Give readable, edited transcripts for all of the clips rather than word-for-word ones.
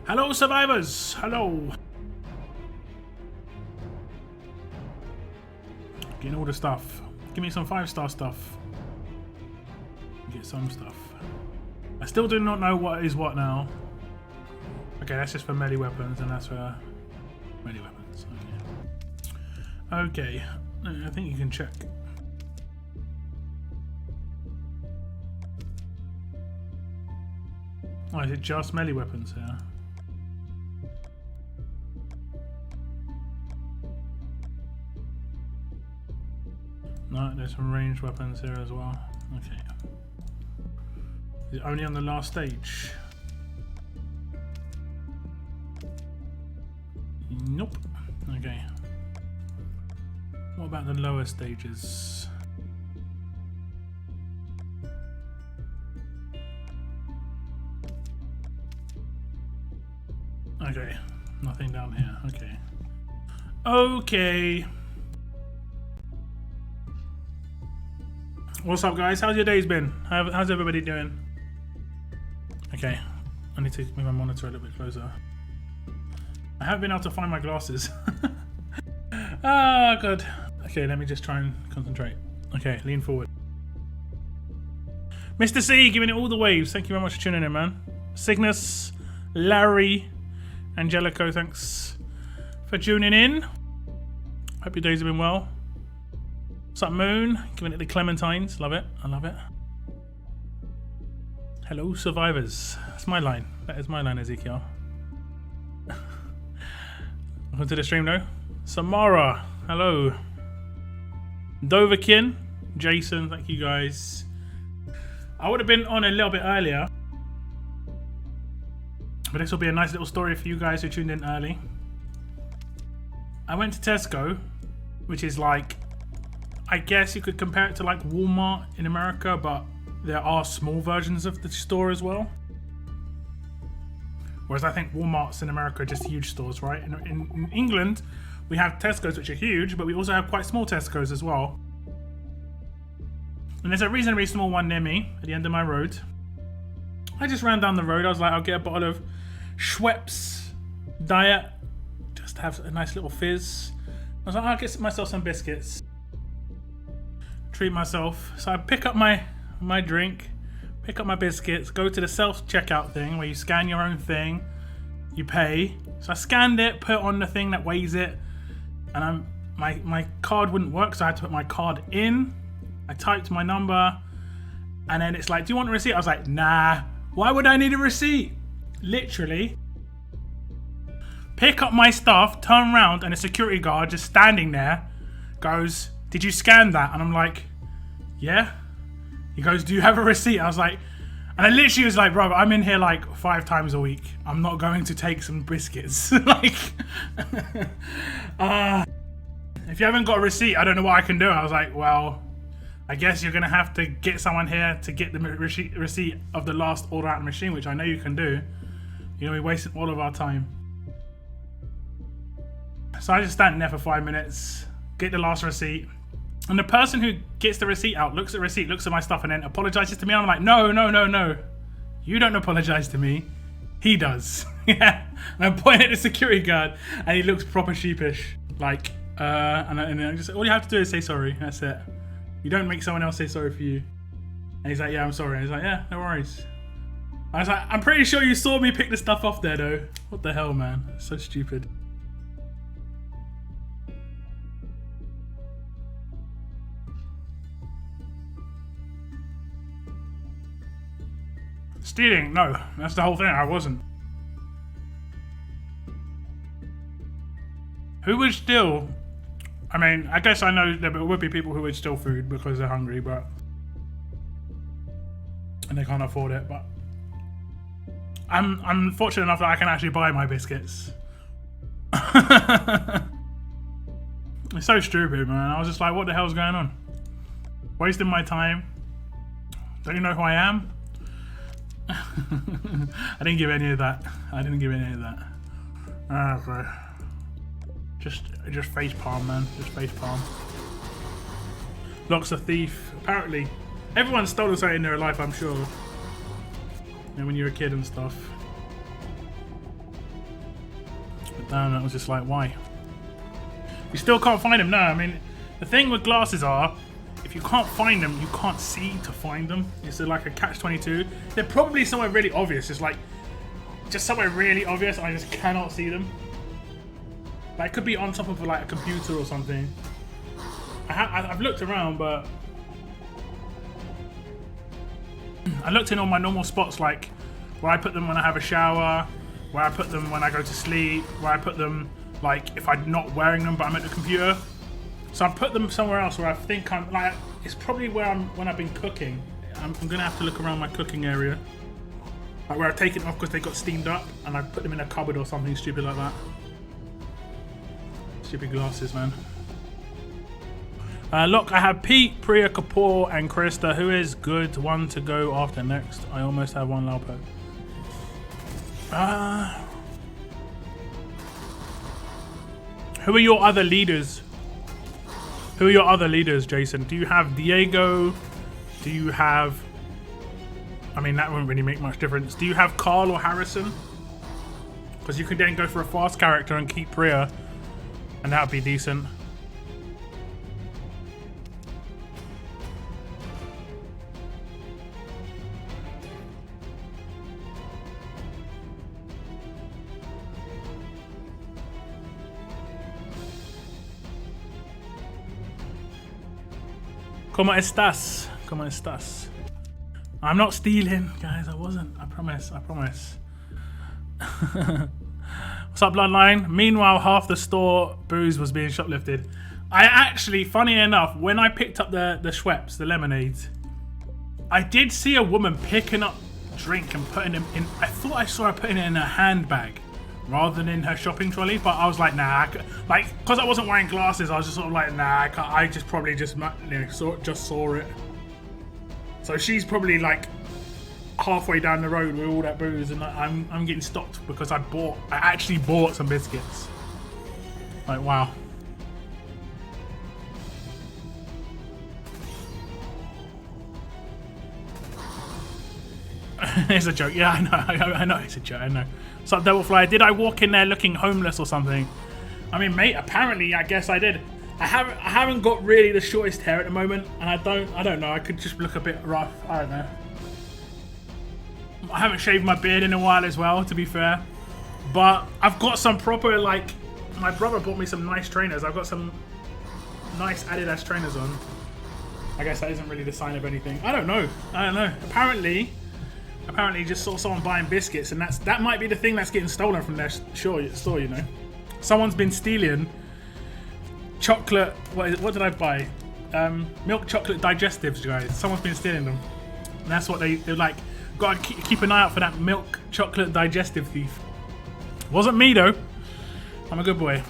Hello, survivors. Hello. Getting all the stuff. Give me some 5-star stuff. Get some stuff. I still do not know what is what now. Okay, that's just for melee weapons, and that's for melee weapons. Okay. I think you can check. Oh, is it just melee weapons here? No, there's some ranged weapons here as well. Okay. Is it only on the last stage? Nope. Okay. What about the lower stages? Okay. Nothing down here. Okay. Okay. What's up, guys? How's your days been? How's everybody doing? Okay, I need to move my monitor a little bit closer. I haven't been able to find my glasses. Ah, good. Okay, let me just try and concentrate. Okay, lean forward. Mr. C, giving it all the waves. Thank you very much for tuning in, man. Cygnus, Larry, Angelico, thanks for tuning in. Hope your days have been well. What's up, Moon? Giving it the Clementines. Love it. I love it. Hello, survivors. That's my line. That is my line, Ezekiel. Welcome to the stream, though. Samara. Hello. Doverkin. Jason. Thank you, guys. I would have been on a little bit earlier, but this will be a nice little story for you guys who tuned in early. I went to Tesco, which is like, I guess you could compare it to like Walmart in America, but there are small versions of the store as well. Whereas I think Walmarts in America are just huge stores, right? In England, we have Tesco's, which are huge, but we also have quite small Tesco's as well. And there's a reasonably small one near me at the end of my road. I just ran down the road. I was like, I'll get a bottle of Schweppes Diet, just have a nice little fizz. I was like, I'll get myself some biscuits. Treat myself. So I pick up my drink, pick up my biscuits, go to the self-checkout thing where you scan your own thing, you pay. So I scanned it, put it on the thing that weighs it, and my card wouldn't work, so I had to put my card in. I typed my number, and then it's like, do you want a receipt? I was like, nah, why would I need a receipt? Literally, pick up my stuff, turn around, and a security guard just standing there goes, did you scan that? And I'm like, yeah. He goes, do you have a receipt? I was like, and I literally was like, bro, I'm in here like 5 times a week. I'm not going to take some biscuits. Like, if you haven't got a receipt, I don't know what I can do. I was like, well, I guess you're going to have to get someone here to get the receipt of the last order out of the machine, which I know you can do. You know, we're wasting all of our time. So I just stand there for 5 minutes, get the last receipt. And the person who gets the receipt out looks at the receipt, looks at my stuff, and then apologizes to me. I'm like, no. You don't apologize to me. He does. Yeah. And I'm pointing at the security guard, and he looks proper sheepish. Like, and I just, all you have to do is say sorry. That's it. You don't make someone else say sorry for you. And he's like, yeah, I'm sorry. And he's like, yeah, no worries. I was like, I'm pretty sure you saw me pick the stuff off there, though. What the hell, man? It's so stupid. Stealing? No, that's the whole thing. I wasn't. Who would steal? I mean, I guess I know there would be people who would steal food because they're hungry, but and they can't afford it. But I'm fortunate enough that I can actually buy my biscuits. It's so stupid, man. I was just like, what the hell's going on? Wasting my time. Don't you know who I am? I didn't give any of that. Okay. Just face palm, man. Just face palm. Locke's a thief. Apparently, everyone's stolen something in their life, I'm sure. You know, when you're a kid and stuff. But damn, that was just like, why? You still can't find them. No, I mean, the thing with glasses are, if you can't find them, you can't see to find them. It's like a catch-22. They're probably somewhere really obvious. It's like, just somewhere really obvious. I just cannot see them. Like, it could be on top of like a computer or something. I've looked around, but I looked in all my normal spots, like where I put them when I have a shower, where I put them when I go to sleep, where I put them like if I'm not wearing them but I'm at the computer. So I put them somewhere else where I think I'm like, it's probably where I'm when I've been cooking. I'm gonna have to look around my cooking area, like where I've taken them off because they got steamed up, and I put them in a cupboard or something stupid like that. Stupid glasses, man. Look, I have Pete, Priya, Kapoor, and Krista. Who is good one to go after next? I almost have one Laupo. Who are your other leaders? Who are your other leaders, Jason? Do you have Diego? Do you have... I mean, that won't really make much difference. Do you have Carl or Harrison? Because you could then go for a fast character and keep Priya, and that would be decent. ¿Cómo estás? ¿Cómo estás? I'm not stealing, guys. I wasn't. I promise. I promise. What's up, Bloodline? Meanwhile, half the store booze was being shoplifted. I actually, funny enough, when I picked up the Schweppes, the lemonades, I did see a woman picking up drink and putting them in. I thought I saw her putting it in her handbag rather than in her shopping trolley, but I was like, nah, like, because I wasn't wearing glasses, I was just sort of like, nah, I just probably just, you know, saw it. So she's probably like halfway down the road with all that booze, and I'm getting stopped because I actually bought some biscuits. Like, wow. It's a joke. Yeah, I know it's a joke. I know. So, Devilfly, did I walk in there looking homeless or something? I mean, mate, apparently, I guess I did. I haven't got really the shortest hair at the moment, and I don't know. I could just look a bit rough. I don't know. I haven't shaved my beard in a while as well, to be fair. But I've got some proper, like, my brother bought me some nice trainers. I've got some nice Adidas trainers on. I guess that isn't really the sign of anything. I don't know. Apparently just saw someone buying biscuits, and that might be the thing that's getting stolen from their store, you know. Someone's been stealing chocolate. What did I buy? Milk chocolate digestives, guys. Someone's been stealing them. And that's what they're like. Gotta keep an eye out for that milk chocolate digestive thief. Wasn't me though. I'm a good boy.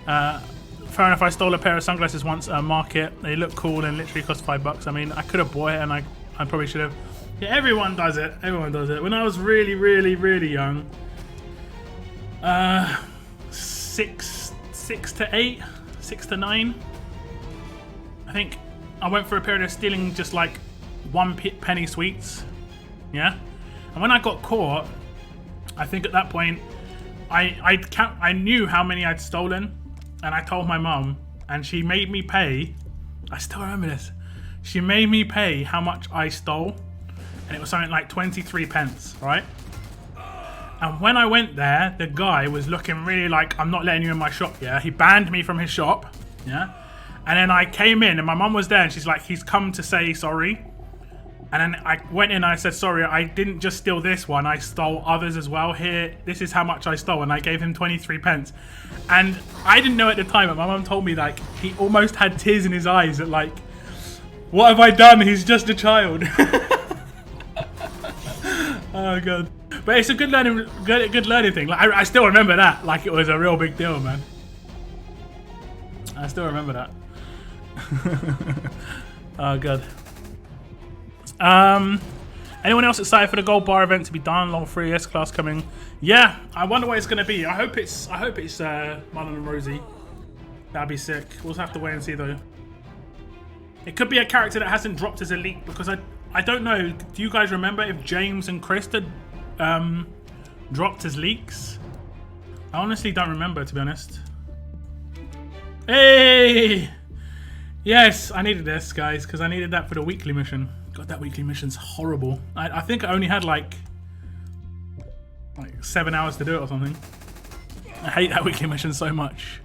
Fair enough, I stole a pair of sunglasses once at a market. They look cool and literally cost $5. I mean, I could have bought it, and I probably should have. Yeah, everyone does it. When I was really, really, really young, 6 to 8, 6 to 9, I think I went for a period of stealing just like 1 penny sweets. Yeah, and when I got caught, I think at that point I knew how many I'd stolen, and I told my mum, and she made me pay. I still remember this. She made me pay how much I stole, and it was something like 23 pence, right? And when I went there, the guy was looking really like, I'm not letting you in my shop, yeah? He banned me from his shop, yeah? And then I came in, and my mum was there, and she's like, he's come to say sorry. And then I went in and I said, sorry, I didn't just steal this one, I stole others as well. Here, this is how much I stole. And I gave him 23 pence. And I didn't know at the time, but my mum told me, like, he almost had tears in his eyes at, like, what have I done? He's just a child. Oh, God. But it's a good learning thing. Like, I still remember that. Like, it was a real big deal, man. I still remember that. Oh, God. Anyone else excited for the gold bar event to be done? Level 3 S class coming. Yeah, I wonder what it's gonna be. I hope it's Marlon and Rosie. That'd be sick. We'll have to wait and see though. It could be a character that hasn't dropped as elite, because I don't know. Do you guys remember if James and Chris had dropped as leaks? I honestly don't remember, to be honest. Hey! Yes, I needed this, guys, because I needed that for the weekly mission. God, that weekly mission's horrible. I think I only had like 7 hours to do it or something. I hate that weekly mission so much.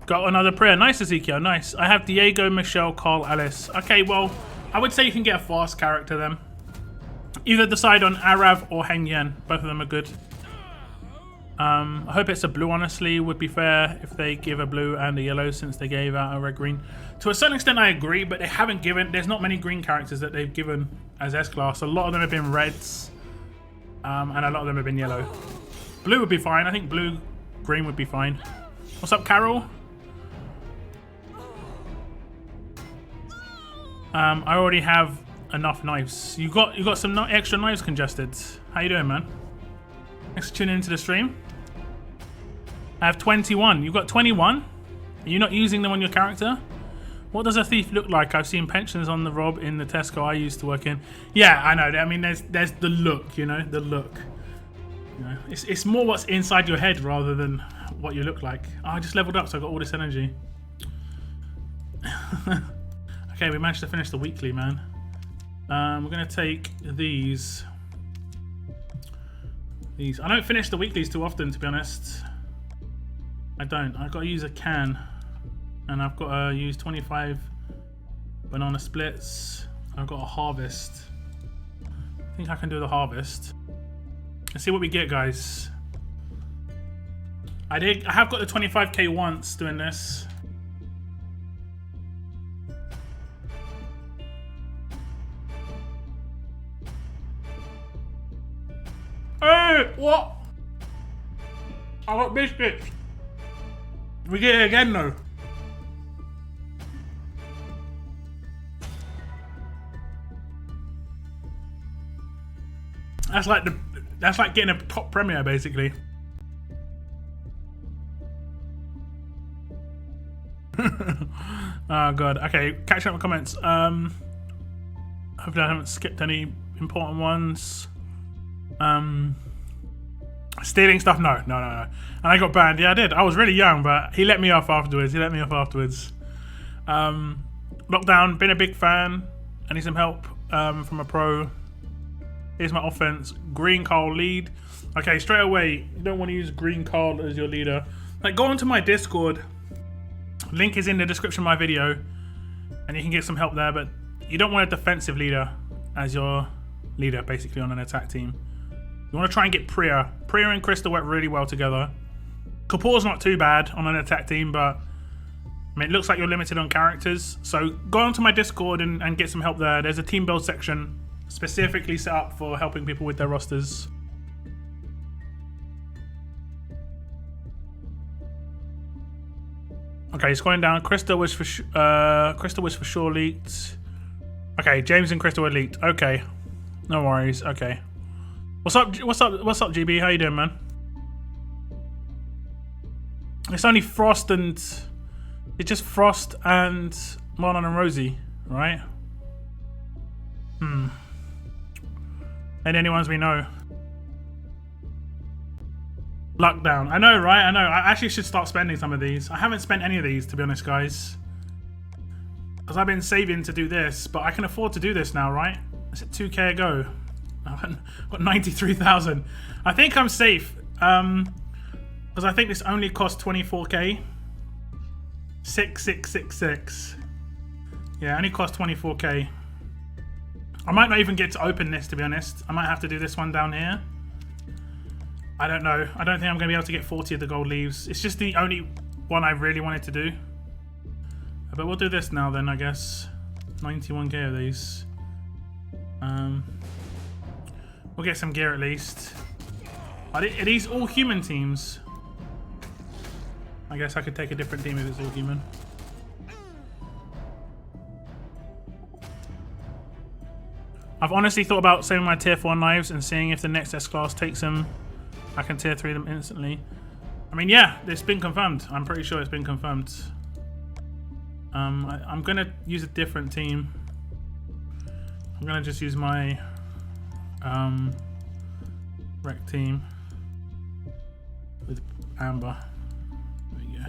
Got another prayer. Nice, Ezekiel. Nice. I have Diego, Michelle, Carl, Alice. Okay, well, I would say you can get a fast character then. Either decide on Arav or Heng Yen. Both of them are good. I hope it's a blue, honestly. Would be fair if they give a blue and a yellow since they gave out a red green. To a certain extent, I agree, but they haven't given... There's not many green characters that they've given as S-Class. A lot of them have been reds. And a lot of them have been yellow. Blue would be fine. I think blue, green would be fine. What's up, Carol? I already have enough knives. You got some extra knives congested. How you doing, man? Thanks for tuning into the stream. I have 21. You've got 21? Are you not using them on your character? What does a thief look like? I've seen pensions on the rob in the Tesco I used to work in. Yeah, I know. I mean, there's the look, you know, the look. You know, it's more what's inside your head rather than what you look like. Oh, I just leveled up, so I got all this energy. Okay, we managed to finish the weekly, man. We're gonna take these. I don't finish the weeklies too often, to be honest. I don't. I've got to use a can, and I've got to use 25 banana splits. I've got a harvest. I think I can do the harvest. Let's see what we get, guys. I have got the 25k once doing this. Hey, what? I got biscuits. We get it again though. That's like getting a top premiere basically. Oh god. Okay, catching up with comments. Hopefully I haven't skipped any important ones. Stealing stuff? No. And I got banned. Yeah, I did. I was really young, but he let me off afterwards. Lockdown, been a big fan. I need some help from a pro. Here's my offense. Green Carl lead. Okay, straight away, you don't want to use Green Carl as your leader. Like, go onto my Discord. Link is in the description of my video, and you can get some help there, but you don't want a defensive leader as your leader, basically, on an attack team. You want to try and get Priya. Priya and Krista work really well together. Kapoor's not too bad on an attack team, but I mean, it looks like you're limited on characters. So go onto my Discord and get some help there. There's a team build section specifically set up for helping people with their rosters. Okay, scrolling down. Krista was for sure leaked. Okay, James and Krista were leaked. Okay, no worries. Okay. What's up, GB? How you doing, man? It's only Frost and... It's just Frost and Marlon and Rosie, right? And any ones we know. Lockdown. I know, right? I know. I actually should start spending some of these. I haven't spent any of these, to be honest, guys. Because I've been saving to do this, but I can afford to do this now, right? It's at 2k a go. I've got 93,000. I think I'm safe. Because I think this only costs 24k. 6666. Yeah, it only costs 24k. I might not even get to open this, to be honest. I might have to do this one down here. I don't know. I don't think I'm going to be able to get 40 of the gold leaves. It's just the only one I really wanted to do. But we'll do this now then, I guess. 91k of these. We'll get some gear at least. Are these all human teams? I guess I could take a different team if it's all human. I've honestly thought about saving my tier 4 knives and seeing if the next S-Class takes them. I can tier 3 them instantly. I mean, yeah, it's been confirmed. I'm pretty sure it's been confirmed. I'm going to use a different team. I'm gonna just use my rec team with Amber. There we go.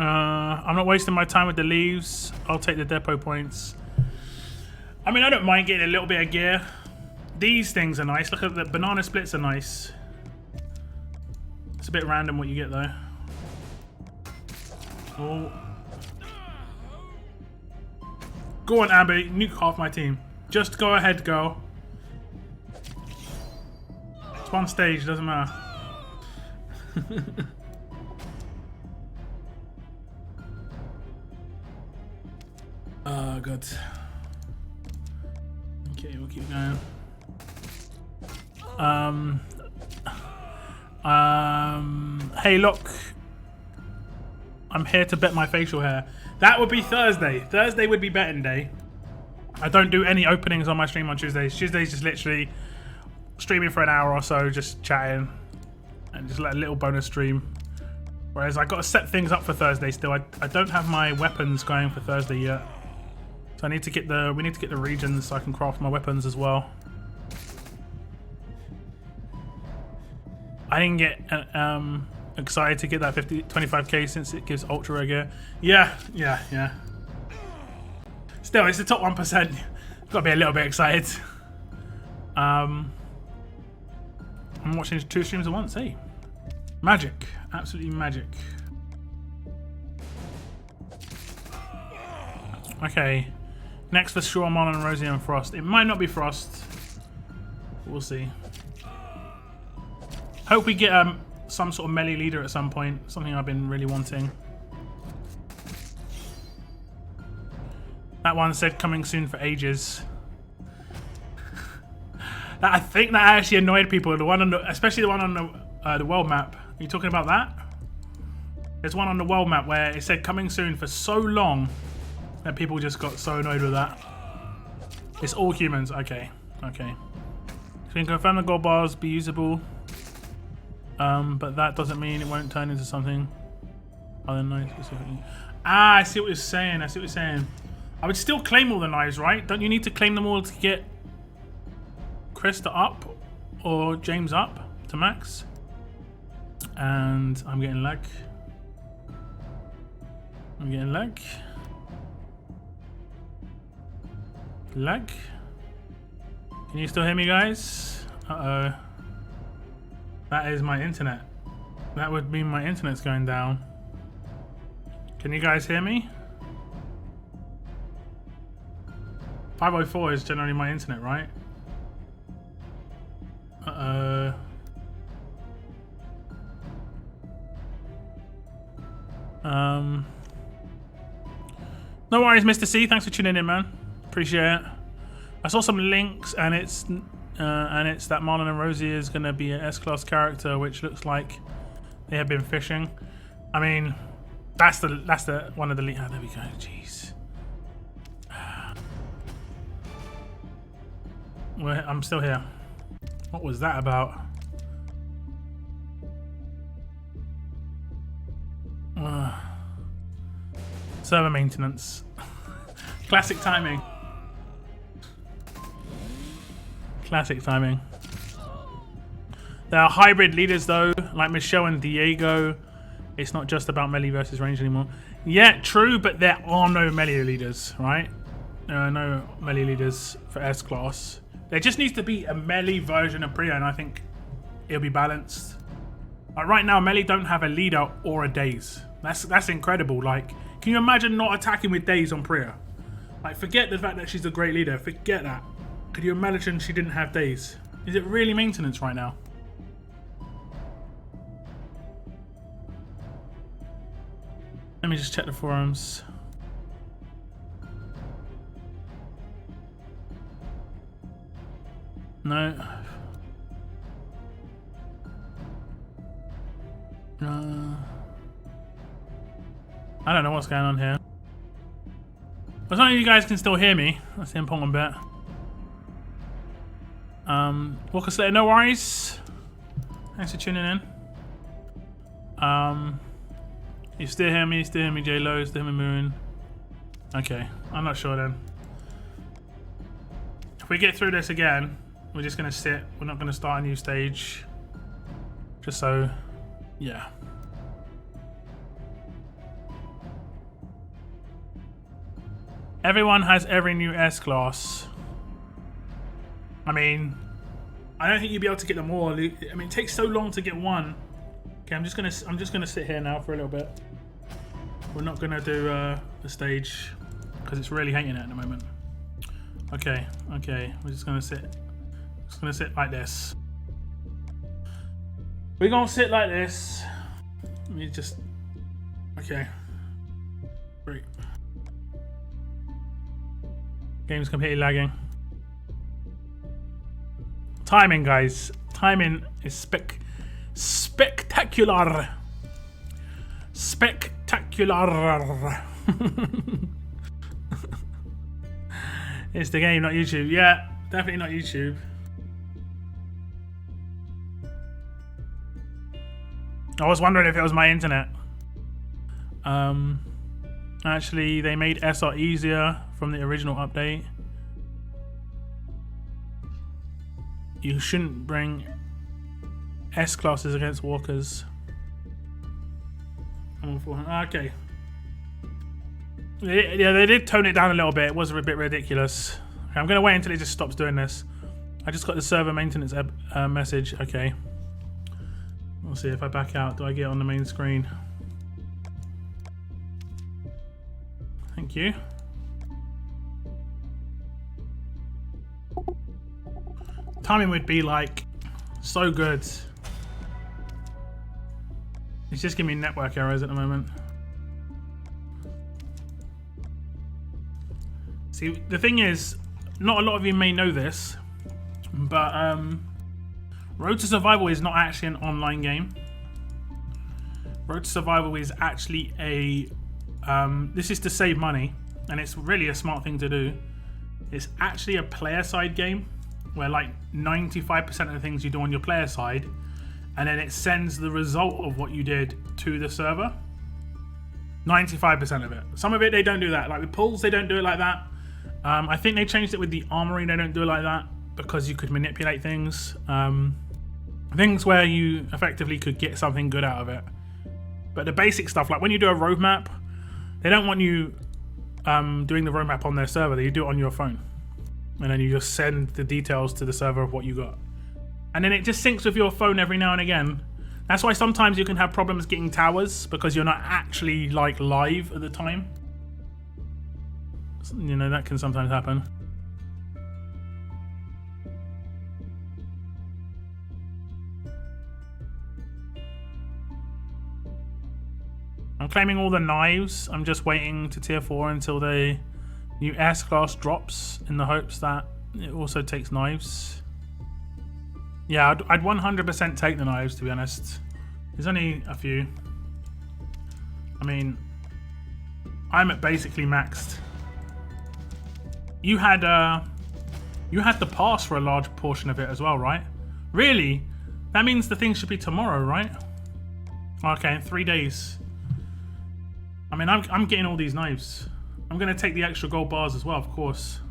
I'm not wasting my time with the leaves. I'll take the depot points. I mean, I don't mind getting a little bit of gear. These things are nice. Look at the banana splits are nice. It's a bit random what you get though. Oh. Go on, Amber. Nuke half my team. Just go ahead, girl. It's one stage, doesn't matter. Oh, God. Okay, we'll keep going. Hey, look. I'm here to bet my facial hair. That would be Thursday. Thursday would be betting day. I don't do any openings on my stream on Tuesdays. Tuesdays just literally streaming for an hour or so, just chatting and just let a little bonus stream. Whereas I got to set things up for Thursday still. I don't have my weapons going for Thursday yet. So I need to get the, we need to get the regions so I can craft my weapons as well. I didn't get excited to get that 25k since it gives ultra rare gear. Yeah. Still, it's the top 1%. Got to be a little bit excited. I'm watching 2 streams at once. Hey, magic, absolutely magic. Okay, next for sure, Mon and Rosie and Frost. It might not be Frost. We'll see. Hope we get some sort of melee leader at some point. Something I've been really wanting. That one said coming soon for ages. I think that actually annoyed people. The one on the, especially the one on the world map. Are you talking about that? There's one on the world map where it said coming soon for so long that people just got so annoyed with that. It's all humans. Okay. So we can confirm the gold bars be usable. But that doesn't mean it won't turn into something other than knives specifically. Ah, I see what you're saying. I would still claim all the knives, right? Don't you need to claim them all to get Krista up or James up to max? And I'm getting lag. Lag. Can you still hear me, guys? Uh-oh. That is my internet. That would mean my internet's going down. Can you guys hear me? 504 is generally my internet, right? Uh-oh. No worries, Mr. C. Thanks for tuning in, man. Appreciate it. I saw some links, and it's that Marlon and Rosie is going to be an S-class character, which looks like they have been fishing. I mean, that's the one of the lead. Oh, there we go. Jeez. I'm still here. What was that about? Server maintenance. Classic timing. There are hybrid leaders though, like Michelle and Diego. It's not just about melee versus range anymore. Yeah, true, but there are no melee leaders, right? There are no melee leaders for S-class. There just needs to be a melee version of Priya, and I think it'll be balanced. Like right now, melee don't have a leader or a daze. That's incredible. Like, can you imagine not attacking with daze on Priya? Like, forget the fact that she's a great leader. Forget that. Could you imagine she didn't have daze? Is it really maintenance right now? Let me just check the forums. No. I don't know what's going on here. But as long as you guys can still hear me, that's the important bit. Walker Slater, no worries. Thanks for tuning in. You still hear me, J-Lo, still hear me Moon. Okay, I'm not sure then. If we get through this again, we're just going to sit. We're not going to start a new stage. Just so, yeah. Everyone has every new S-class. I mean, I don't think you'd be able to get them all. I mean, it takes so long to get one. Okay, I'm just gonna sit here now for a little bit. We're not gonna do the stage because it's really hating it at the moment. Okay, we're just gonna sit. Just gonna sit like this. We're gonna sit like this. Let me just. Okay. Great. Game's completely lagging. Timing, guys. Timing is spectacular. Spectacular. It's the game, not YouTube. Yeah, definitely not YouTube. I was wondering if it was my internet. Actually, they made SR easier from the original update. You shouldn't bring S classes against walkers. Okay. Yeah, they did tone it down a little bit. It was a bit ridiculous. Okay, I'm going to wait until it just stops doing this. I just got the server maintenance message. Okay. We'll see if I back out. Do I get on the main screen? Thank you. Timing would be like so good. It's just giving me network errors at the moment. See, the thing is, not a lot of you may know this, but Road to Survival is not actually an online game. Road to Survival is actually a this is to save money, and it's really a smart thing to do. It's actually a player side game where like 95% of the things you do on your player side, and then it sends the result of what you did to the server. 95% of it. Some of it they don't do that. Like with pulls, they don't do it like that. I think they changed it with the armory. They don't do it like that because you could manipulate things. Things where you effectively could get something good out of it. But the basic stuff, like when you do a roadmap, they don't want you doing the roadmap on their server. They do it on your phone. And then you just send the details to the server of what you got. And then it just syncs with your phone every now and again. That's why sometimes you can have problems getting towers because you're not actually like live at the time. You know, that can sometimes happen. I'm claiming all the knives. I'm just waiting to tier 4 until the new S-class drops in the hopes that it also takes knives. Yeah, I'd 100% take the knives, to be honest. There's only a few. I mean, I'm at basically maxed. You had the pass for a large portion of it as well, right? Really? That means the thing should be tomorrow, right? Okay, in 3 days. I mean, I'm getting all these knives. I'm going to take the extra gold bars as well, of course.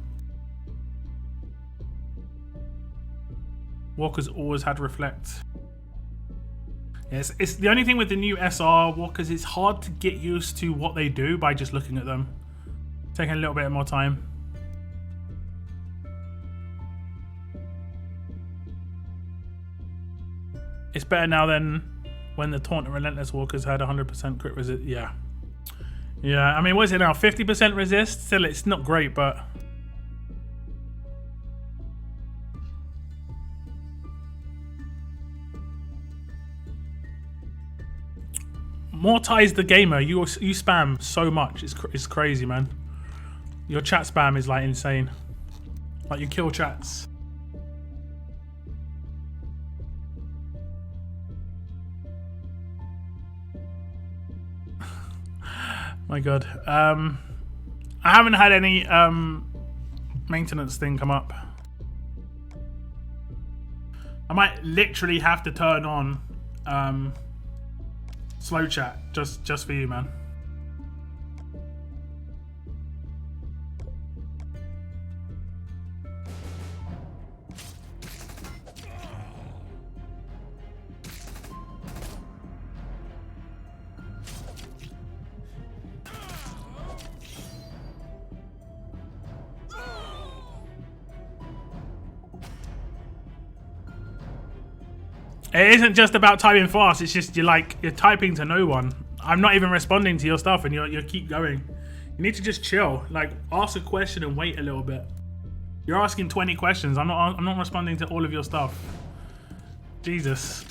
Walkers always had reflect. Yes, it's the only thing with the new SR walkers. It's hard to get used to what they do by just looking at them. Taking a little bit more time. It's better now than when the Taunt and Relentless walkers had 100% crit resist. Yeah. Yeah, I mean, what is it now? 50% resist? Still, it's not great, but... Mortize the gamer. You spam so much. It's crazy, man. Your chat spam is like insane. Like you kill chats. My god. I haven't had any maintenance thing come up. I might literally have to turn on slow chat just for you, man. It isn't just about typing fast. It's just you're typing to no one. I'm not even responding to your stuff, and you keep going. You need to just chill. Like, ask a question and wait a little bit. You're asking 20 questions. I'm not responding to all of your stuff. Jesus.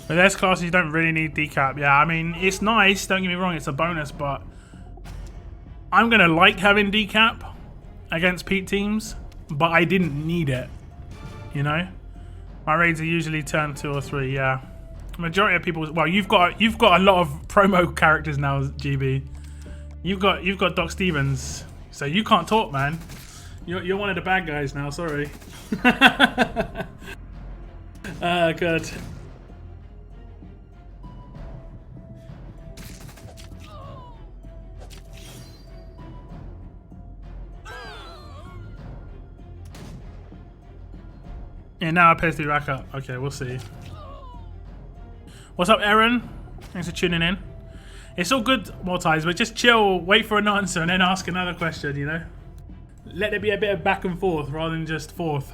But there's classes you don't really need decap. Yeah, I mean, it's nice. Don't get me wrong. It's a bonus, but I'm going to like having decap against Pete teams, but I didn't need it, you know? My raids are usually turn 2 or 3, yeah. Majority of people, well, you've got a lot of promo characters now, GB. You've got Doc Stevens, so you can't talk, man. You're one of the bad guys now, sorry. Good. Yeah, now I appears to be back up. Okay, we'll see. What's up, Aaron? Thanks for tuning in. It's all good, Mortise, but just chill, wait for an answer, and then ask another question, you know? Let there be a bit of back and forth rather than just forth.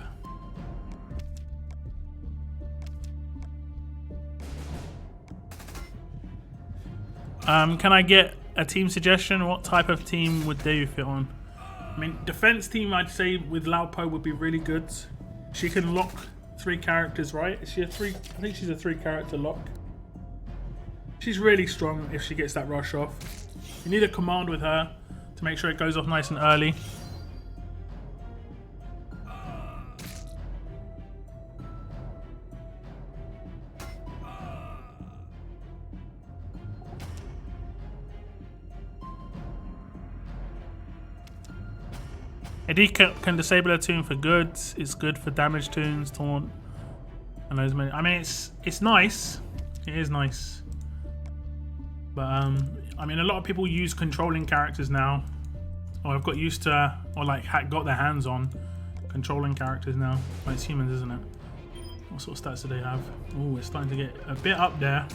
Can I get a team suggestion? What type of team would they fit on? I mean, defense team, I'd say with Laupo would be really good. She can lock 3 characters, right? Is she a 3? I think she's a 3-character lock. She's really strong if she gets that rush off. You need a command with her to make sure it goes off nice and early. A D can disable a tune for goods. It's good for damage tunes, taunt, and those many. I mean, it's nice. It is nice. But I mean, a lot of people use controlling characters now, or have got used to, or like got their hands on controlling characters now. Well, it's humans, isn't it? What sort of stats do they have? Oh, it's starting to get a bit up there.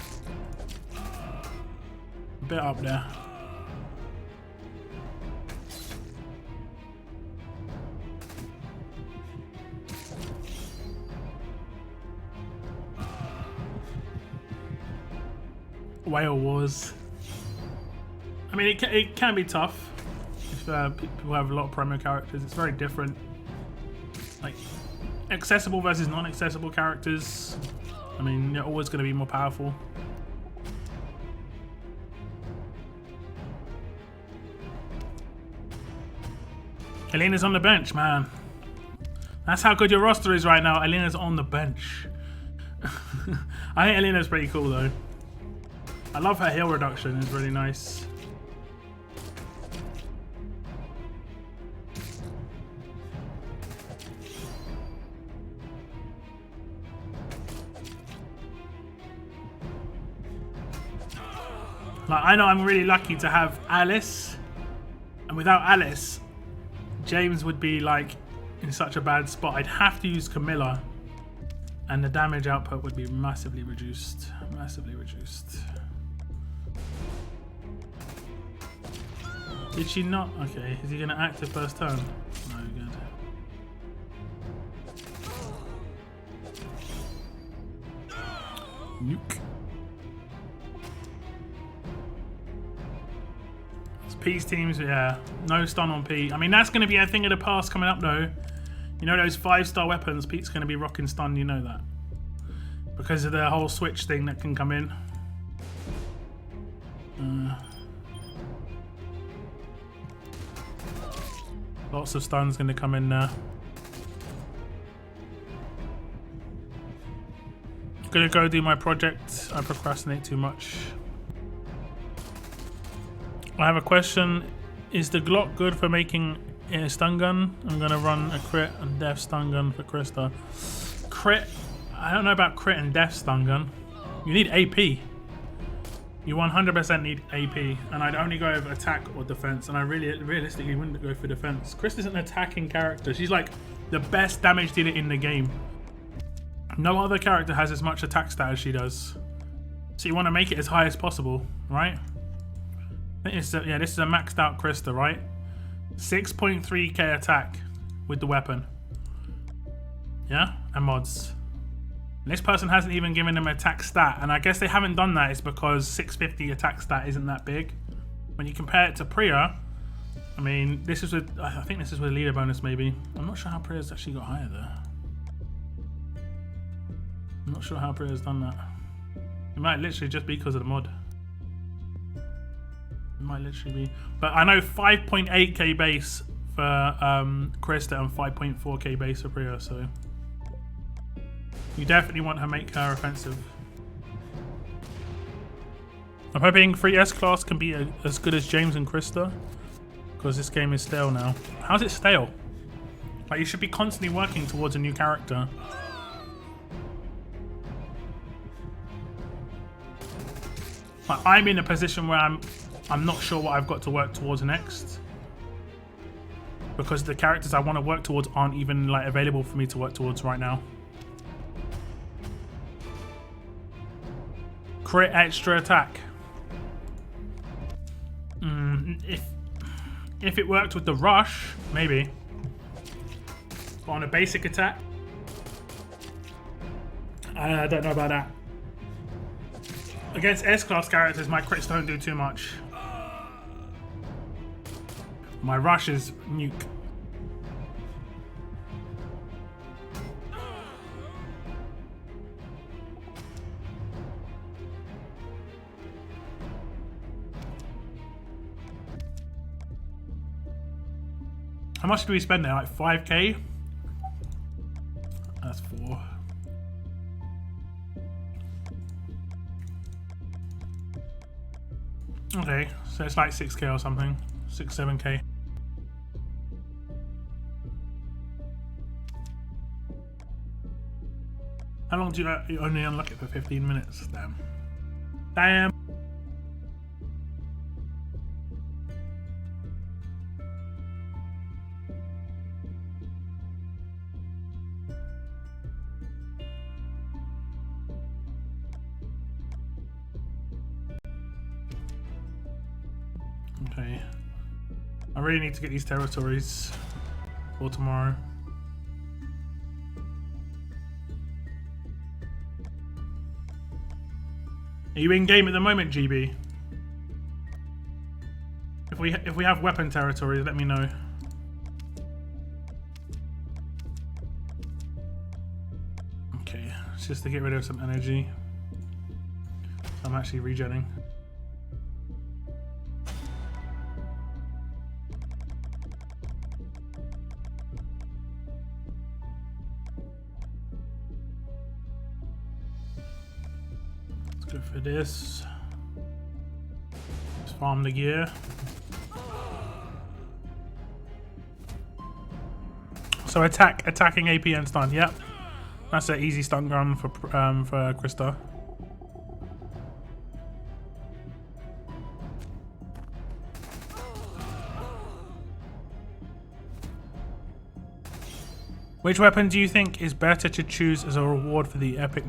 A bit up there. Whale Wars. I mean, it can be tough if people have a lot of promo characters. It's very different. Like, accessible versus non-accessible characters. I mean, they're always going to be more powerful. Elena's on the bench, man. That's how good your roster is right now. Elena's on the bench. I think Elena's pretty cool, though. I love her heal reduction, it's really nice. Like, I know I'm really lucky to have Alice, and without Alice, James would be like in such a bad spot. I'd have to use Camilla, and the damage output would be massively reduced. Massively reduced. Did she not? Okay, is he going to act the first turn? No, good. Nuke. It's Pete's teams, yeah. No stun on Pete. I mean, that's going to be a thing of the past coming up, though. You know those 5-star weapons? Pete's going to be rocking stun, you know that. Because of the whole switch thing that can come in. Lots of stuns going to come in there. Gonna go do my project. I procrastinate too much. I have a question. Is the Glock good for making a stun gun? I'm gonna run a crit and death stun gun for Krista. Crit? I don't know about crit and death stun gun. You need AP. You 100% need AP, and I'd only go over attack or defense, and I realistically wouldn't go for defense. Chris is an attacking character. She's like the best damage dealer in the game. No other character has as much attack stat as she does. So you want to make it as high as possible, right? This is yeah, this is a maxed out Krista, right? 6.3k attack with the weapon. Yeah, and mods. And this person hasn't even given them attack stat, and I guess they haven't done that. It's because 650 attack stat isn't that big. When you compare it to Priya, I mean, this is with, I think this is with a leader bonus maybe. I'm not sure how Priya's actually got higher there. I'm not sure how Priya's done that. It might literally just be because of the mod. It might literally be. But I know 5.8k base for Krista and 5.4k base for Priya, so you definitely want to make her offensive. I'm hoping free S-Class can be as good as James and Krista, because this game is stale now. How's it stale? Like, you should be constantly working towards a new character. Like, I'm in a position where I'm not sure what I've got to work towards next, because the characters I want to work towards aren't even like available for me to work towards right now. Crit extra attack. If it worked with the rush, maybe. But on a basic attack, I don't know about that. Against S-Class characters, my crits don't do too much. My rush is nuke. How much do we spend there? Like 5k? That's 4. Okay, so it's like 6k or something. 6, 7k. How long do you only unlock it for? 15 minutes? Damn. Damn. Okay. I really need to get these territories for tomorrow. Are you in game at the moment, GB? If we have weapon territories, let me know. Okay, it's just to get rid of some energy. I'm actually regenning. For this, let's farm the gear. So attacking AP and stun. Yep, that's an easy stun gun for Krista. Which weapon do you think is better to choose as a reward for the epic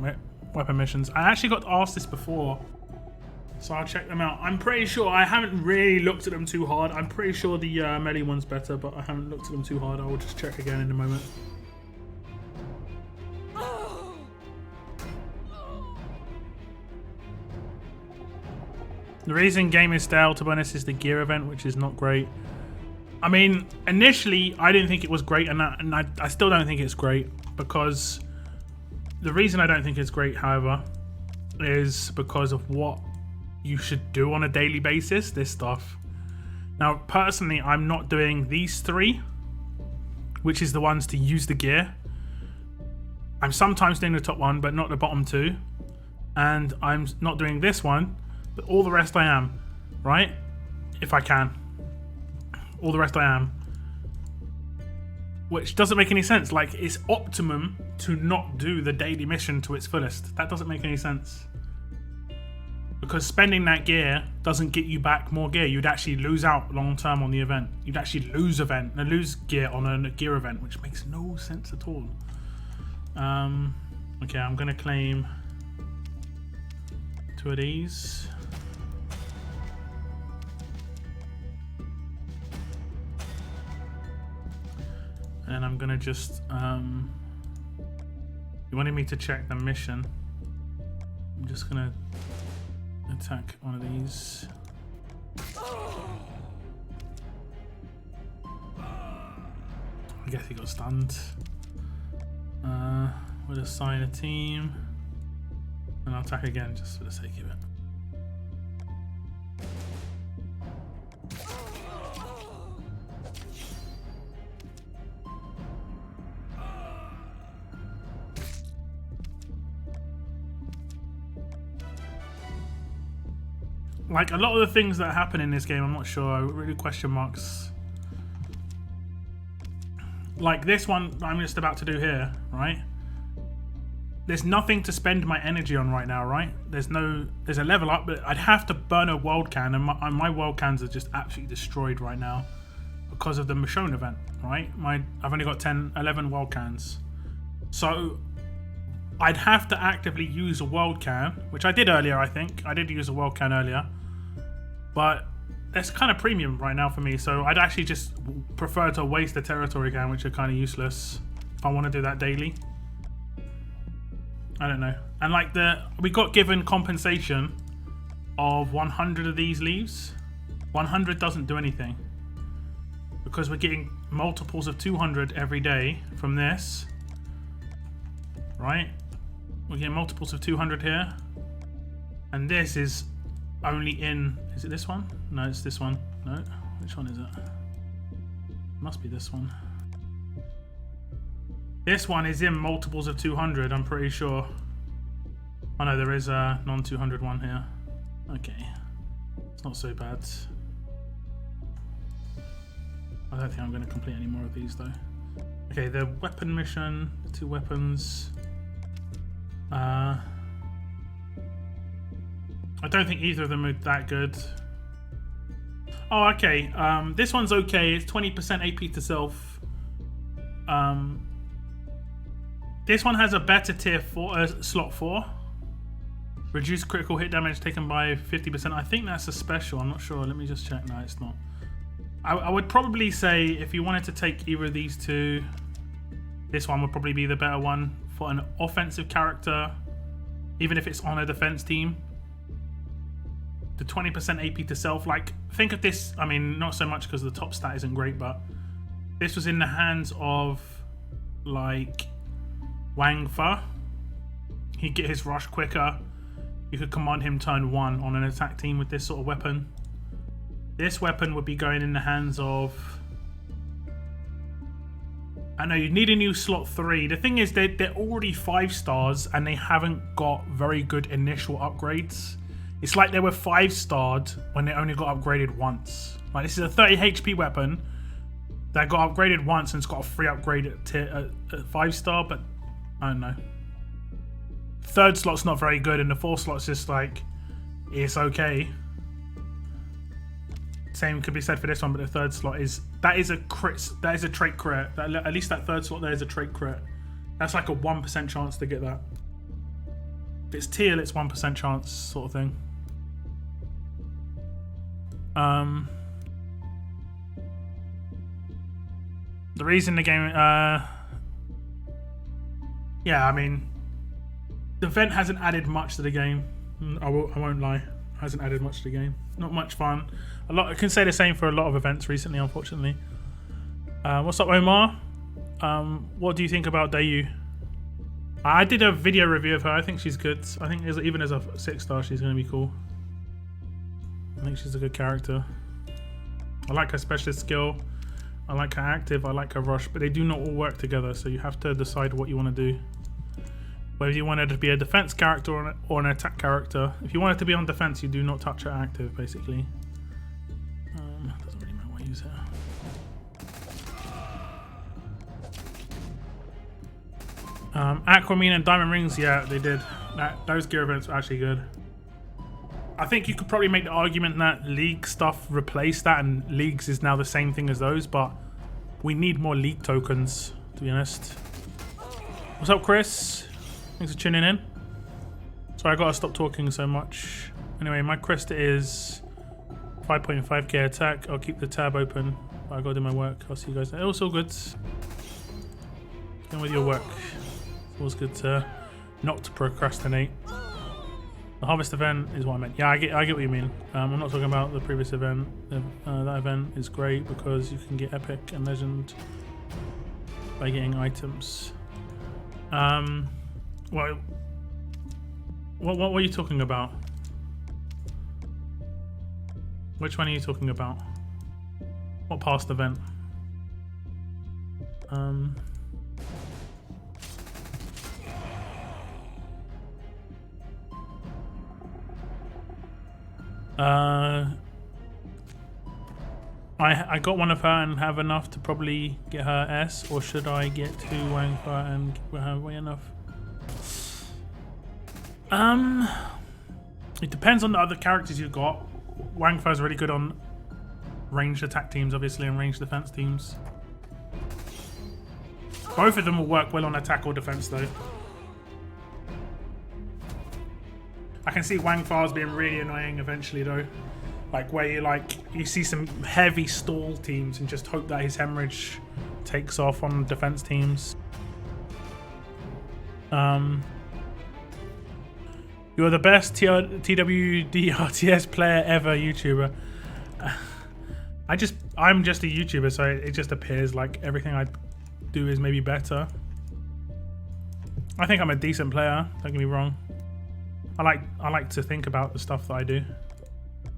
weapon missions? I actually got asked this before, so I'll check them out. I'm pretty sure, I haven't really looked at them too hard. I'm pretty sure the melee one's better, but I haven't looked at them too hard. I will just check again in a moment. The reason game is stale, to be honest, is the gear event, which is not great. I mean, initially I didn't think it was great, and I still don't think it's great, because the reason I don't think it's great, however, is because of what you should do on a daily basis, this stuff. Now, personally, I'm not doing these 3, which is the ones to use the gear. I'm sometimes doing the top one, but not the bottom 2. And I'm not doing this one, but all the rest I am, right? If I can. All the rest I am. Which doesn't make any sense. Like, it's optimum to not do the daily mission to its fullest. That doesn't make any sense. Because spending that gear doesn't get you back more gear. You'd actually lose out long term on the event. You'd actually lose gear on a gear event, which makes no sense at all. Okay, I'm gonna claim 2 of these. then I'm gonna just you wanted me to check the mission. I'm just gonna attack one of these. I guess he got stunned. We'll assign a team and I'll attack again just for the sake of it. Like, a lot of the things that happen in this game, I'm not sure. I really question marks. Like this one I'm just about to do here, right? There's nothing to spend my energy on right now, right? There's a level up, but I'd have to burn a world can, and my world cans are just absolutely destroyed right now because of the Michonne event, right? I've only got 11 world cans. So I'd have to actively use a world can, which I did earlier, I think. I did use a world can earlier. But that's kind of premium right now for me, so I'd actually just prefer to waste the territory can, which are kind of useless, if I want to do that daily. I don't know. And like we got given compensation of 100 of these leaves. 100 doesn't do anything, because we're getting multiples of 200 every day from this, right? We're getting multiples of 200 here, and this is only in, is it this one? No, it's this one. No, which one is it? Must be this one. This one is in multiples of 200, I'm pretty sure. Oh no, there is a non-200 one here. Okay, it's not so bad. I don't think I'm going to complete any more of these though. Okay, the weapon mission, the 2 weapons. I don't think either of them are that good. Oh, okay. This one's okay. It's 20% AP to self. This one has a better tier 4, slot 4. Reduce critical hit damage taken by 50%. I think that's a special. I'm not sure. Let me just check. No, it's not. I would probably say if you wanted to take either of these two, this one would probably be the better one for an offensive character, even if it's on a defense team. The 20% AP to self, like, think of this, I mean, not so much because the top stat isn't great, but this was in the hands of, like, Wang Fa. He'd get his rush quicker. You could command him turn 1 on an attack team with this sort of weapon. This weapon would be going in the hands of, I know you need a new slot 3. The thing is, they're already 5 stars and they haven't got very good initial upgrades. It's like they were 5-starred when they only got upgraded once. Like, this is a 30 HP weapon that got upgraded once and it's got a free upgrade at 5-star, but I don't know. 3rd slot's not very good and the 4th slot's just like, it's okay. Same could be said for this one, but the 3rd slot is, that is a crit, that is a trait crit. At least that 3rd slot there is a trait crit. That's like a 1% chance to get that. If it's teal, it's 1% chance sort of thing. The reason the game, yeah, I mean, the event hasn't added much to the game. I won't lie, hasn't added much to the game. Not much fun. I can say the same for a lot of events recently, unfortunately. What's up, Omar? What do you think about Dayu? I did a video review of her. I think she's good. I think even as a 6-star, she's going to be cool. I think she's a good character. I like her specialist skill. I like her active. I like her rush. But they do not all work together, so you have to decide what you want to do. Whether you want her to be a defense character or an attack character. If you want her to be on defense, you do not touch her active, basically. Doesn't really matter what you use her. Aquamarine and Diamond Rings, yeah, they did. Those gear events were actually good. I think you could probably make the argument that League stuff replaced that, and Leagues is now the same thing as those, but we need more League tokens, to be honest. What's up, Chris? Thanks for tuning in. Sorry, I gotta stop talking so much. Anyway, my crest is 5.5k attack. I'll keep the tab open, but I gotta do my work. I'll see you guys. It was all good. Get on with your work. It's always good to not to procrastinate. The harvest event is what I meant. Yeah, I get what you mean. I'm not talking about the previous event. That event is great because you can get epic and legend by getting items. Well, what were you talking about? Which one are you talking about? What past event? I got one of her and have enough to probably get her S, or should I get two Wangfa and have way enough? It depends on the other characters you've got. Wangfa is really good on ranged attack teams, obviously, and ranged defense teams. Both of them will work well on attack or defense, though. I can see Wangfa's being really annoying eventually, though. Like where you see some heavy stall teams and just hope that his hemorrhage takes off on defense teams. You're the best TWD RTS player ever, YouTuber. I'm just a YouTuber, so it just appears like everything I do is maybe better. I think I'm a decent player, don't get me wrong. I like to think about the stuff that I do.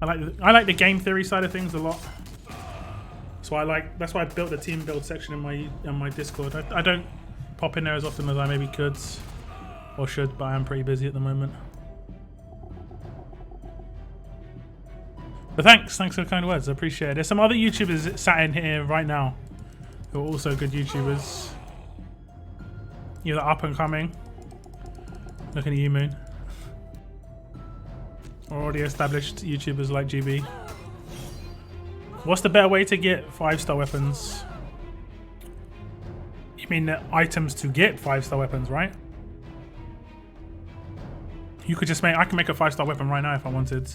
I like the game theory side of things a lot. So that's why I built the team build section in my Discord. I don't pop in there as often as I maybe could or should, but I'm pretty busy at the moment. But thanks for the kind words. I appreciate it. There's some other YouTubers sat in here right now who are also good YouTubers. You're up and coming. Looking at you, Moon. Already established YouTubers like GB. What's the better way to get 5-star weapons? You mean the items to get 5-star weapons, right? You could just I can make a 5-star weapon right now if I wanted.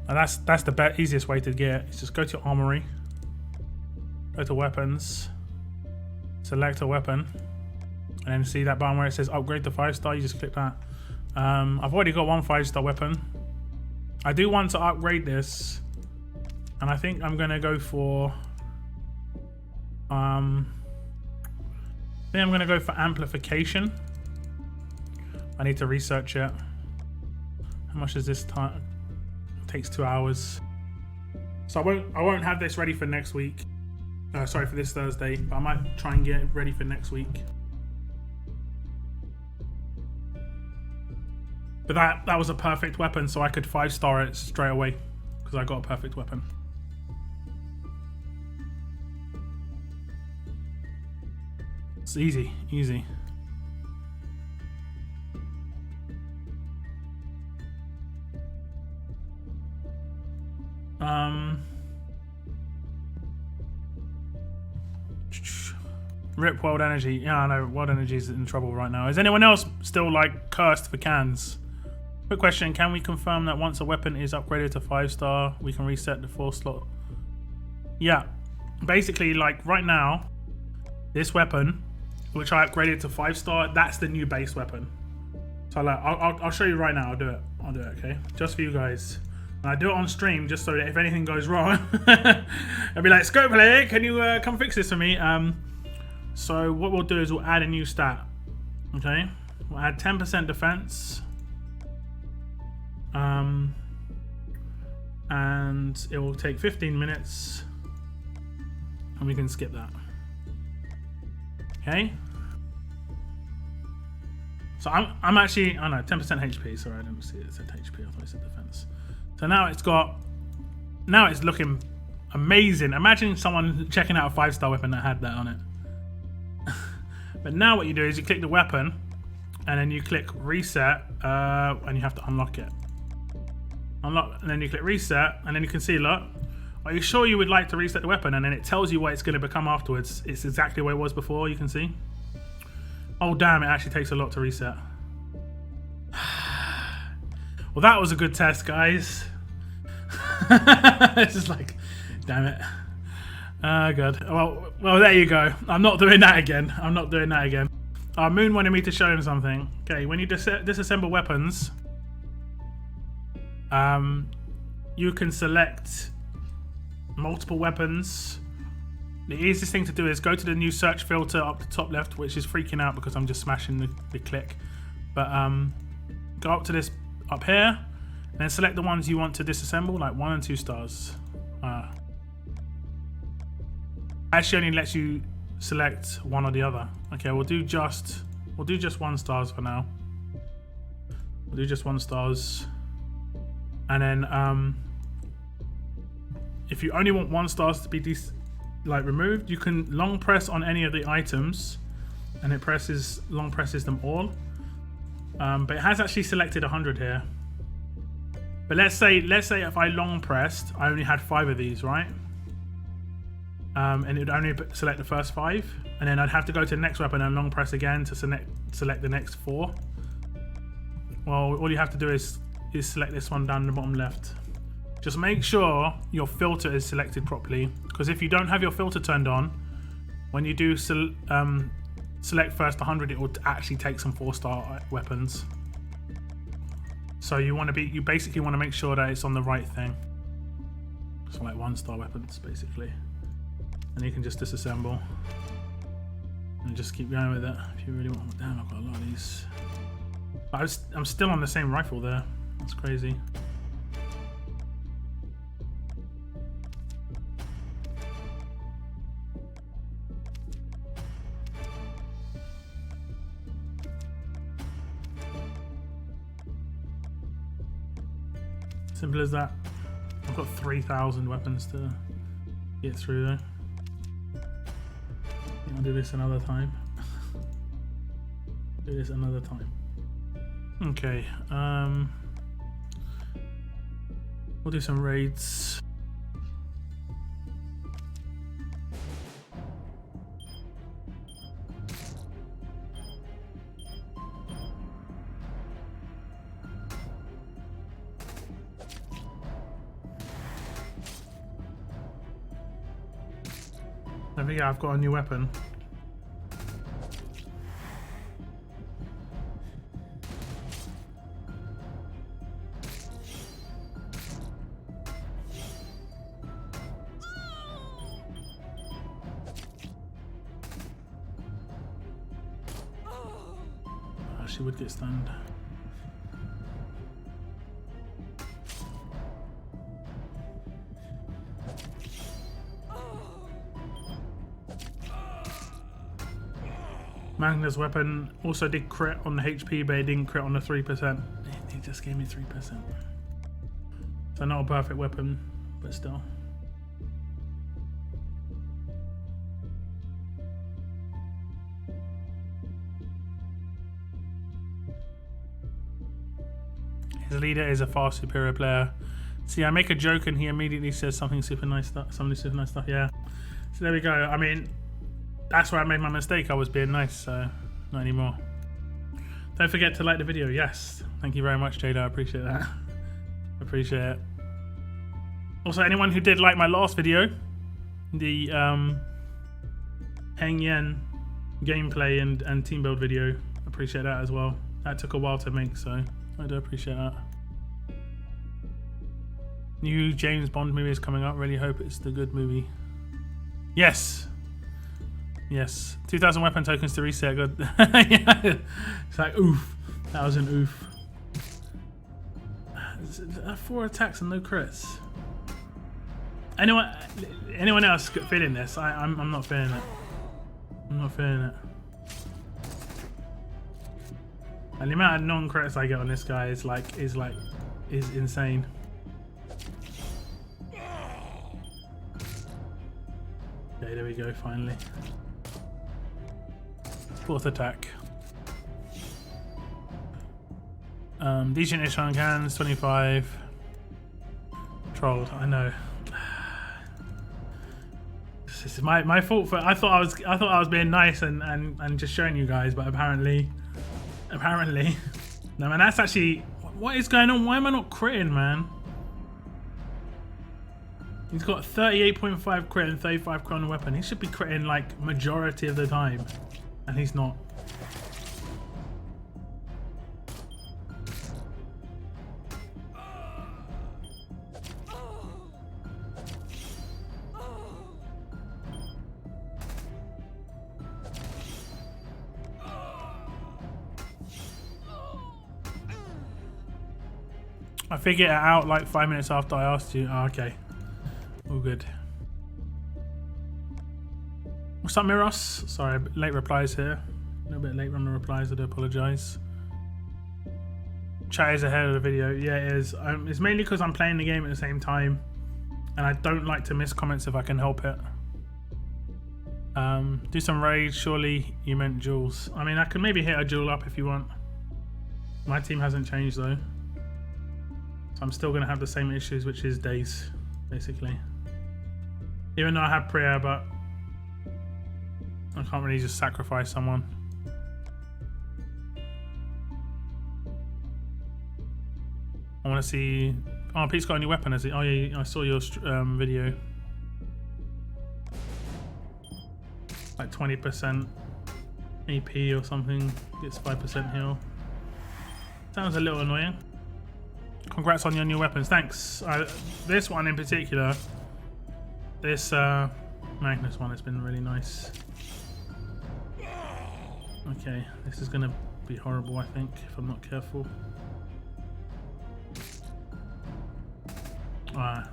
And that's the easiest way to get it. Is just go to your armory, go to weapons, select a weapon, and then see that button where it says upgrade to 5-star. You just click that. I've already got one 5-star weapon. I do want to upgrade this, and I think I'm gonna go for amplification. I need to research it. How much is this time? It takes 2 hours. So I won't have this ready for next week. Sorry, for this Thursday, but I might try and get it ready for next week. But that was a perfect weapon, so I could 5-star it straight away because I got a perfect weapon. It's easy. Rip World Energy. Yeah, I know World Energy's in trouble right now. Is anyone else still like cursed for cans? Quick question, can we confirm that once a weapon is upgraded to 5-star, we can reset the 4-slot? Yeah, basically like right now, this weapon, which I upgraded to 5-star, that's the new base weapon. So like, I'll show you right now, I'll do it, okay? Just for you guys. And I do it on stream just so that if anything goes wrong, I'll be like, Scope Player, can you come fix this for me? So what we'll do is we'll add a new stat, okay? We'll add 10% defense. And it will take 15 minutes and we can skip that. Okay. So I'm actually, oh no, 10% HP. Sorry, I didn't see it said HP. I thought it said defense. So now it's looking amazing. Imagine someone checking out a 5-star weapon that had that on it. But now what you do is you click the weapon and then you click reset and you have to unlock it. Unlock, and then you click reset, and then you can see, look, are you sure you would like to reset the weapon? And then it tells you what it's going to become afterwards. It's exactly what it was before, you can see. Oh damn, it actually takes a lot to reset. Well, that was a good test, guys. It's just like, damn it. Good. Well, there you go. I'm not doing that again. Moon wanted me to show him something. Okay, when you disassemble weapons, you can select multiple weapons. The easiest thing to do is go to the new search filter up the top left, which is freaking out because I'm just smashing the click. But go up to this up here, and then select the ones you want to disassemble, like 1 and 2 stars. Actually, only lets you select one or the other. Okay, we'll do just 1 stars for now. We'll do just 1 stars, and then if you only want 1 stars to be removed, you can long press on any of the items, and it long presses them all. But it has actually selected 100 here. But let's say if I long pressed, I only had 5 of these, right? And it would only select the first 5, and then I'd have to go to the next weapon and long press again to select the next 4. Well, all you have to do is select this one down the bottom left. Just make sure your filter is selected properly, because if you don't have your filter turned on, when you do select first 100, it will actually take some 4-star weapons. So you basically want to make sure that it's on the right thing. So like 1-star weapons basically, and you can just disassemble and just keep going with it if you really want. Damn, I've got a lot of these. But I'm still on the same rifle there. That's crazy. Simple as that. I've got 3,000 weapons to get through though. I'll do this another time. Okay, we'll do some raids. There we go, I've got a new weapon. She would get stunned. Magnus weapon also did crit on the HP, but it didn't crit on the 3%. He just gave me 3%. So not a perfect weapon, but still. His leader is a far superior player. See, I make a joke and he immediately says something super nice stuff. Yeah. So there we go. I mean, that's where I made my mistake. I was being nice, so not anymore. Don't forget to like the video. Yes. Thank you very much, Jada. I appreciate that. Appreciate it. Also, anyone who did like my last video, the Heng Yen gameplay and team build video, appreciate that as well. That took a while to make, so I do appreciate that. New James Bond movie is coming up. Really hope it's the good movie. Yes. Yes. 2,000 weapon tokens to reset. Good. Yeah. It's like, oof. That was an oof. 4 attacks and no crits. Anyone else feeling this? I'm not feeling it. I'm not feeling it. And the amount of non-crits I get on this guy is insane. Okay, there we go, finally. 4th attack. Decent ish on cans, 25. Trolled, I know. This is my fault for I thought I was being nice and just showing you guys, but apparently no, man. That's actually what is going on. Why am I not critting, man? He's got 38.5 crit and 35 crit on the weapon. He should be critting like majority of the time. And he's not. I figured it out like 5 minutes after I asked you. Oh, okay. All good. What's up, Miros? Sorry, late replies here. A little bit late on the replies, I do apologise. Chat is ahead of the video. Yeah, it is. It's mainly because I'm playing the game at the same time. And I don't like to miss comments if I can help it. Do some raids. Surely you meant duels. I mean, I can maybe hit a duel up if you want. My team hasn't changed though. So I'm still going to have the same issues, which is days, basically. Even though I have prayer, but I can't really just sacrifice someone. I want to see... Oh, Pete's got a new weapon, has he? Oh yeah, I saw your video. Like 20% AP or something. Gets 5% heal. Sounds a little annoying. Congrats on your new weapons. Thanks. This one in particular, this Magnus one has been really nice. Okay, this is gonna be horrible, I think, if I'm not careful. Ah,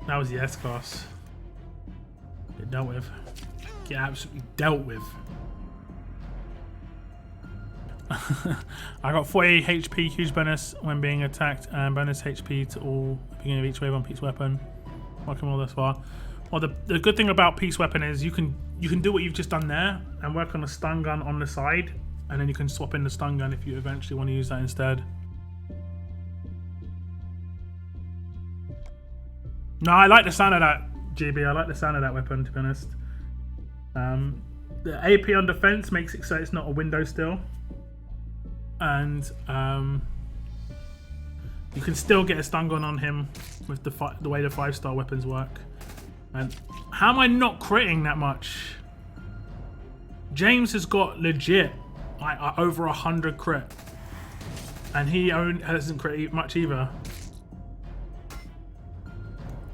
that was the S class. Get dealt with. Get absolutely dealt with. I got 40 HP, huge bonus when being attacked, and bonus HP to all beginning of each wave on Pete's weapon. Working well thus far. Well, the good thing about Pete's weapon is you can do what you've just done there and work on a stun gun on the side, and then you can swap in the stun gun if you eventually want to use that instead. No, I like the sound of that, GB. I like the sound of that weapon, to be honest. The AP on defense makes it so it's not a window still. And you can still get a stun gun on him with the way the 5-star weapons work. And how am I not critting that much? James has got legit over 100 crit, and he hasn't crit much either.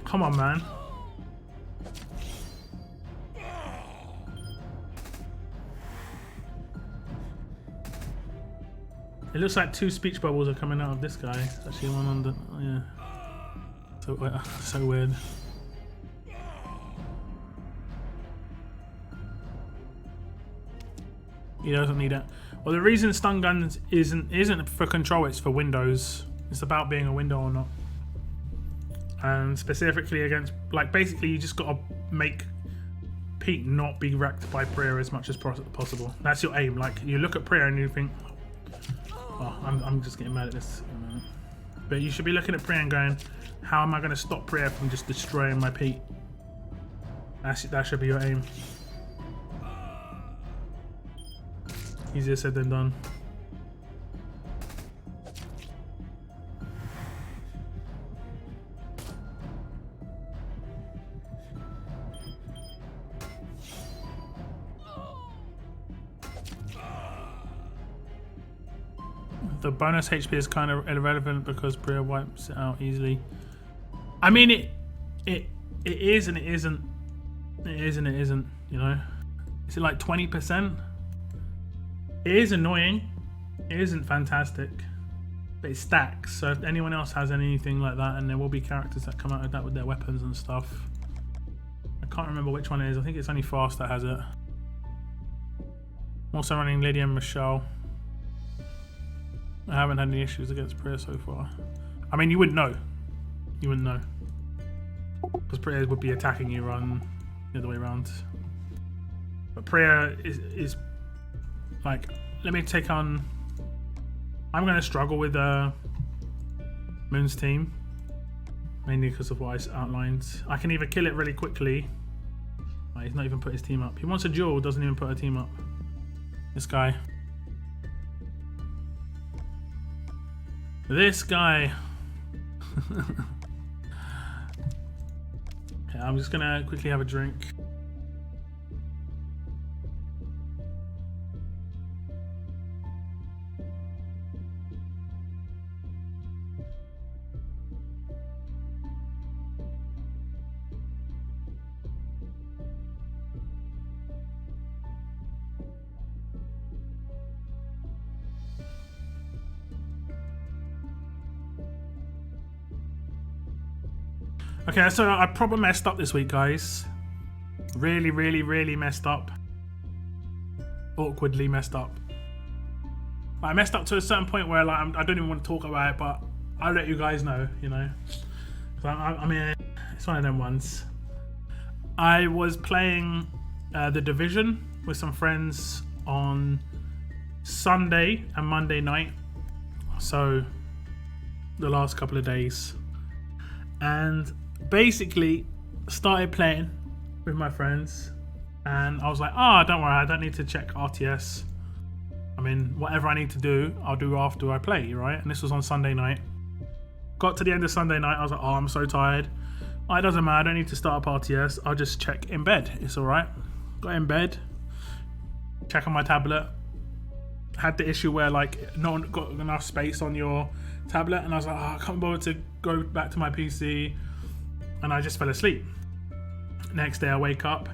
Come on, man. It looks like 2 speech bubbles are coming out of this guy. It's actually one on the... Oh, yeah. So weird. He doesn't need it. Well, the reason stun guns isn't for control, it's for windows. It's about being a window or not. And specifically against... Like, basically, you just got to make Pete not be wrecked by Priya as much as possible. That's your aim. Like, you look at Priya and you think... Oh, I'm just getting mad at this. But you should be looking at Priya and going, how am I going to stop Priya from just destroying my Pete? That should be your aim. Easier said than done. The bonus HP is kind of irrelevant because Priya wipes it out easily. I mean, it is and it isn't. It is and it isn't, you know. Is it like 20%? It is annoying. It isn't fantastic. But it stacks. So if anyone else has anything like that, and there will be characters that come out of that with their weapons and stuff. I can't remember which one it is. I think it's only Fast that has it. I'm also running Lydia and Michelle. I haven't had any issues against Priya so far. I mean, you wouldn't know. You wouldn't know. Because Priya would be attacking you rather the other way around. But Priya is like, let me take on... I'm going to struggle with Moon's team. Mainly because of what I outlined. I can either kill it really quickly. He's not even put his team up. He wants a duel, doesn't even put a team up. This guy. This guy. I'm just gonna quickly have a drink. Okay, so I probably messed up this week, guys. Really messed up. Awkwardly messed up. I messed up to a certain point where like I don't even want to talk about it, but I'll let you guys know, you know. I mean, it's one of them ones. I was playing The Division with some friends on Sunday and Monday night. So the last couple of days. And basically started playing with my friends, and I was like, don't worry, I don't need to check RTS. I mean, whatever I need to do, I'll do after I play, right? And this was on Sunday night. Got to the end of Sunday night, I was like, I'm so tired. It doesn't matter, I don't need to start up RTS, I'll just check in bed, it's alright. Got in bed, check on my tablet. Had the issue where like no one got enough space on your tablet, and I was like, I can't bother to go back to my PC, and I just fell asleep. Next day I wake up,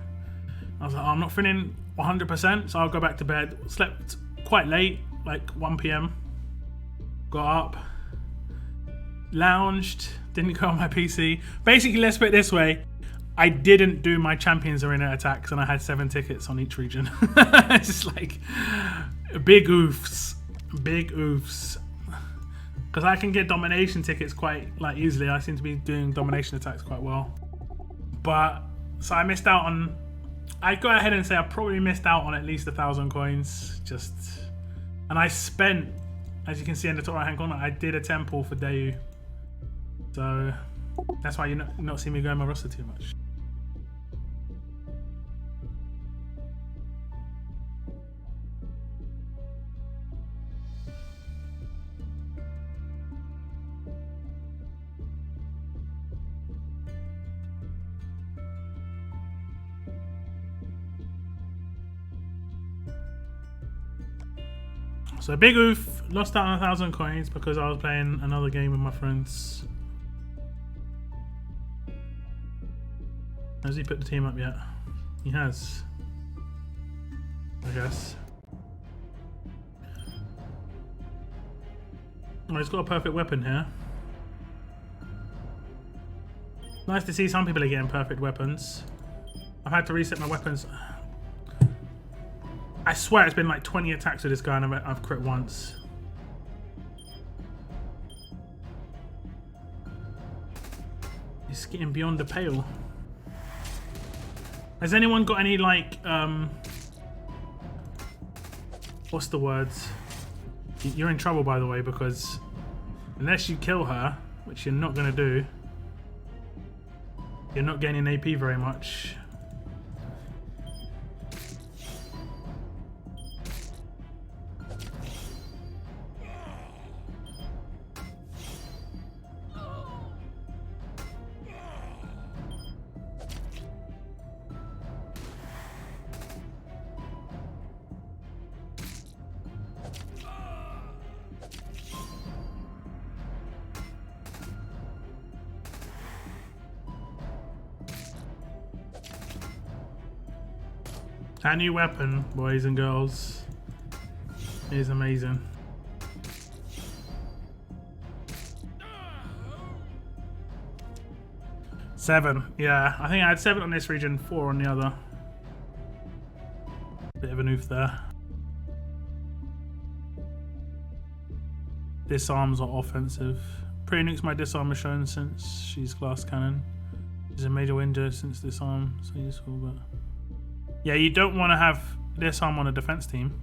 I was like, I'm not feeling 100%, so I'll go back to bed. Slept quite late, like 1 PM. Got up, lounged, didn't go on my PC. Basically, let's put it this way, I didn't do my Champions Arena attacks, and I had 7 tickets on each region. It's just like big oofs. Because I can get domination tickets quite like easily. I seem to be doing domination attacks quite well. But so I missed out on. I'd go ahead and say I probably missed out on at least 1,000 coins. And I spent, as you can see in the top right hand corner, I did a temple for Dayu. So that's why you not see me going my roster too much. So big oof, lost out on 1,000 coins because I was playing another game with my friends. Has he put the team up yet? He has, I guess. Oh, he's got a perfect weapon here. Nice to see some people are getting perfect weapons. I've had to reset my weapons. I swear it's been like 20 attacks with this guy and I've crit once. He's getting beyond the pale. Has anyone got any like, what's the words? You're in trouble, by the way, because unless you kill her, which you're not going to do, you're not gaining AP very much. That new weapon, boys and girls, is amazing. Seven, yeah. I think I had 7 on this region, 4 on the other. Bit of an oof there. Disarms are offensive. Pre-nukes my disarm is shown since she's glass cannon. She's a major window since disarm, so useful, but... Yeah, you don't want to have disarm on a defense team.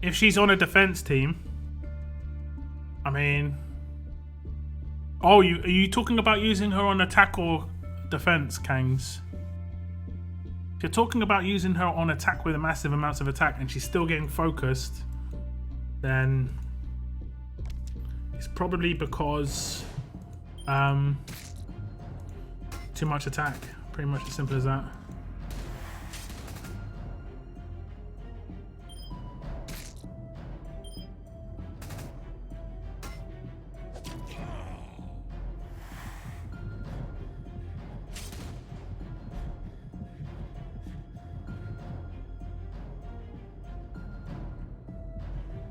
If she's on a defense team, I mean... Oh, are you talking about using her on attack or defense, Kangs? If you're talking about using her on attack with a massive amounts of attack and she's still getting focused, then It's probably because too much attack. Pretty much as simple as that.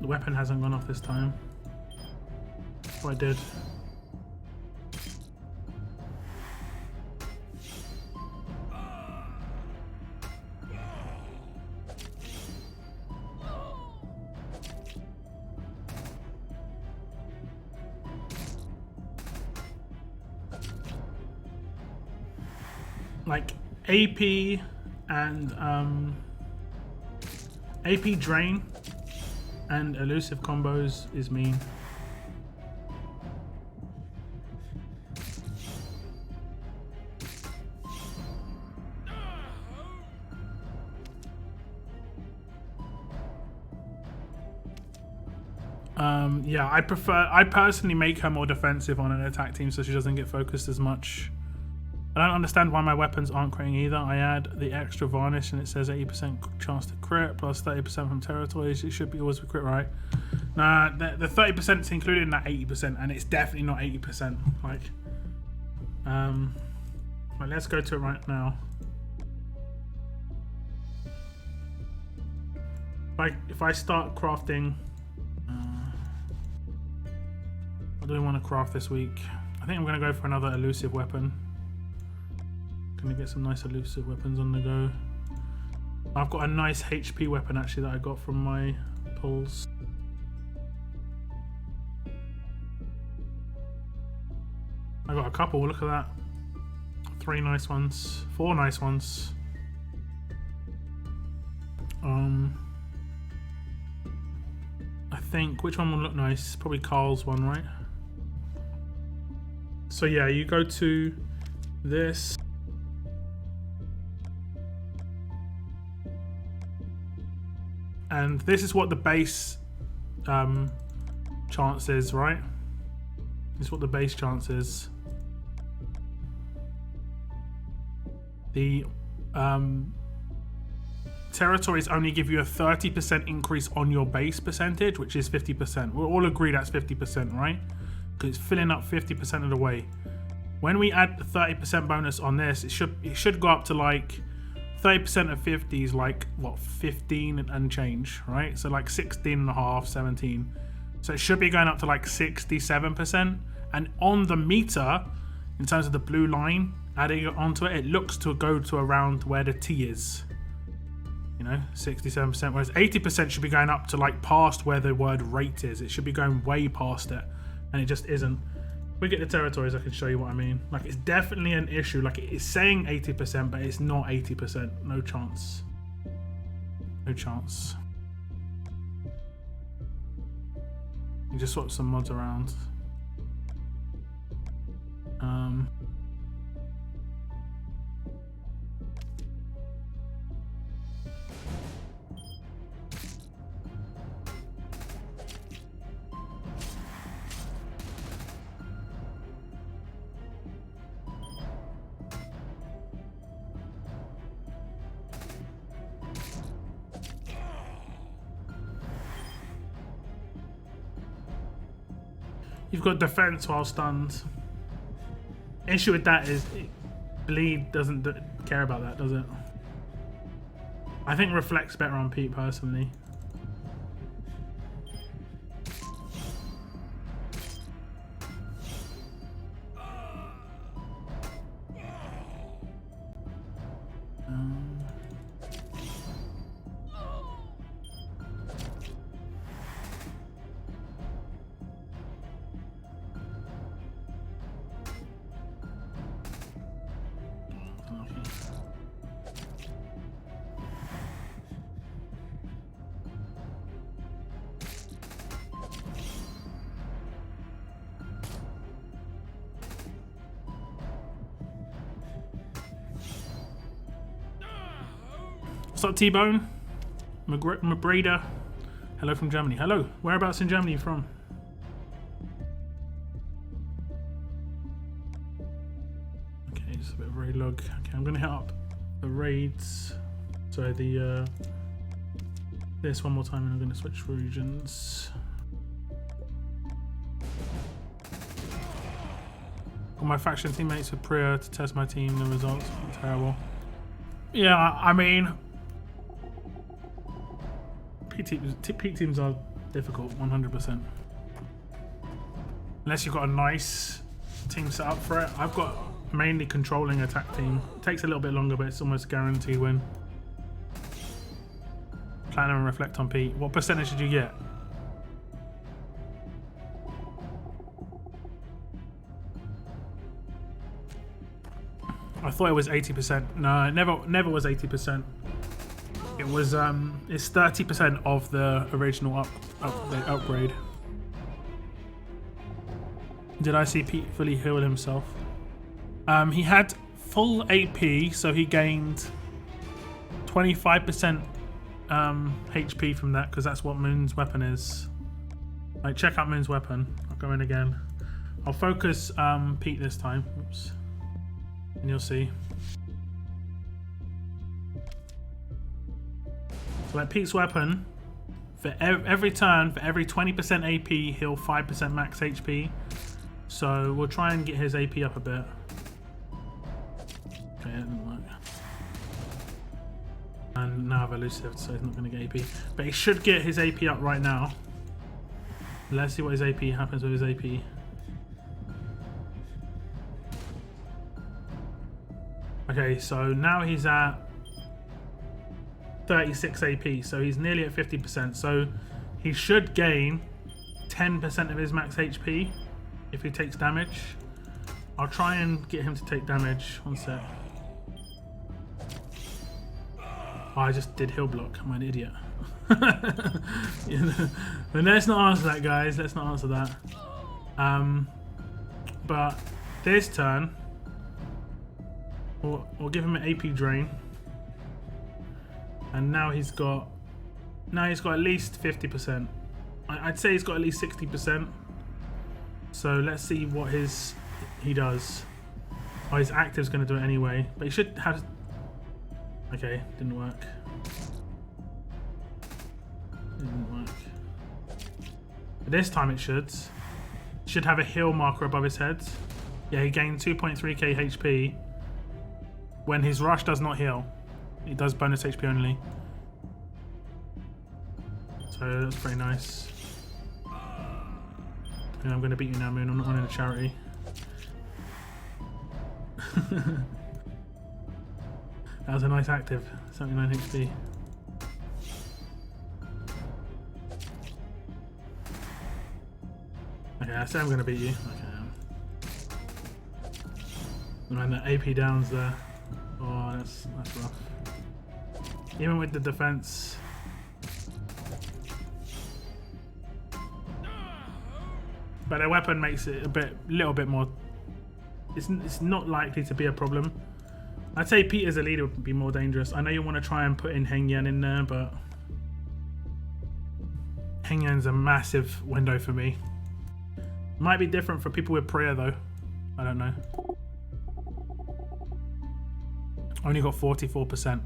The weapon hasn't gone off this time. Oh, I did. Like AP and AP drain and elusive combos is mean. Yeah, I personally make her more defensive on an attack team so she doesn't get focused as much. I don't understand why my weapons aren't critting either. I add the extra varnish and it says 80% chance to crit plus 30% from territories. It should be always be crit, right? Nah, the 30% is included in that 80% and it's definitely not 80%. Like, right, let's go to it right now. If I start crafting, what do we want to craft this week? I think I'm going to go for another elusive weapon. Gonna get some nice elusive weapons on the go. I've got a nice HP weapon actually that I got from my pulls. I got a couple, look at that. 3 nice ones, 4 nice ones. I think, which one will look nice? Probably Carl's one, right? So yeah, you go to this. And this is what the base chance is, right? This is what the base chance is. The territories only give you a 30% increase on your base percentage, which is 50%. We'll all agree that's 50%, right? Because it's filling up 50% of the way. When we add the 30% bonus on this, it should go up to like 30% of 50 is like what, 15 and change, right? So like 16 and a half, 17. So it should be going up to like 67%. And on the meter, in terms of the blue line, adding it onto it, it looks to go to around where the T is. You know, 67%, whereas 80% should be going up to like past where the word rate is. It should be going way past it, and it just isn't. If we get the territories, I can show you what I mean. Like, it's definitely an issue. Like, it's saying 80%, but it's not 80%. No chance. No chance. You just swap some mods around. You've got defense while stunned. Issue with that is bleed doesn't care about that, does it? I think reflects better on Pete personally. What's up, T-Bone? Mabreda. Hello from Germany. Hello. Whereabouts in Germany are you from? It's a bit of raid log. Okay, I'm gonna hit up the raids. So this one more time, and I'm gonna switch regions. All my faction teammates with Priya to test my team. The results are terrible. Yeah, I mean, peak teams are difficult, 100%. Unless you've got a nice team set up for it. I've got mainly controlling attack team. It takes a little bit longer, but it's almost guaranteed win. Platinum and reflect on Pete. What percentage did you get? I thought it was 80%. No, it never was 80%. It was it's 30% of the original upgrade. Did I see Pete fully heal himself? He had full AP, so he gained 25% HP from that, because that's what Moon's weapon is. Like, check out Moon's weapon. I'll go in again. I'll focus Pete this time. Oops. And you'll see. So like Pete's weapon, for every turn, for every 20% AP, heal 5% max HP. So we'll try and get his AP up a bit. Okay, that didn't work. And now I've elusive, so he's not going to get AP. But he should get his AP up right now. Let's see what his AP happens with his AP. Okay, so now he's at 36 AP, so he's nearly at 50%. So he should gain 10% of his max HP if he takes damage. I'll try and get him to take damage. One sec. Oh, I just did heal block. I'm an idiot. But let's not answer that, guys. Let's not answer that. But this turn, we'll give him an AP drain. And now he's got at least 50%. I'd say he's got at least 60%. So let's see what he does. Oh, his active's going to do it anyway, but he should have. Okay, didn't work. Didn't work. But this time it should have a heal marker above his head. Yeah, he gained 2.3k HP when his rush does not heal. It does bonus HP only. So that's pretty nice. And I'm going to beat you now, Moon. I'm not running a charity. That was a nice active. 79 HP. Okay, I say I'm going to beat you. Okay. And the AP down's there. Oh, that's rough. Even with the defense. But their weapon makes it a little bit more. It's not likely to be a problem. I'd say Pete as a leader would be more dangerous. I know you want to try and put in Heng Yan in there, but Heng Yan's a massive window for me. Might be different for people with Priya though. I don't know. Only got 44%.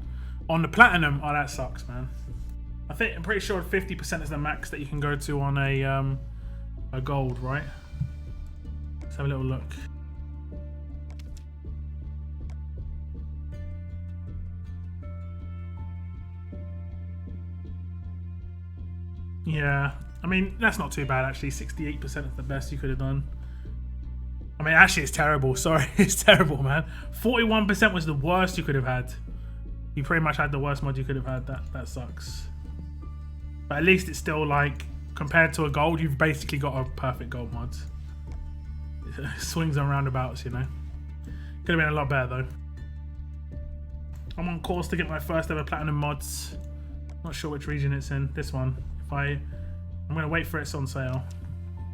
On the platinum, oh that sucks, man. I'm pretty sure 50% is the max that you can go to on a gold, right? Let's have a little look. Yeah, I mean, that's not too bad actually. 68% is the best you could have done. I mean, actually it's terrible. Sorry, it's terrible, man. 41% was the worst you could have had. You pretty much had the worst mod you could have had. That sucks. But at least it's still like, compared to a gold, you've basically got a perfect gold mod. Swings and roundabouts, you know. Could have been a lot better though. I'm on course to get my first ever platinum mods. Not sure which region it's in. This one. I'm gonna wait for it's on sale.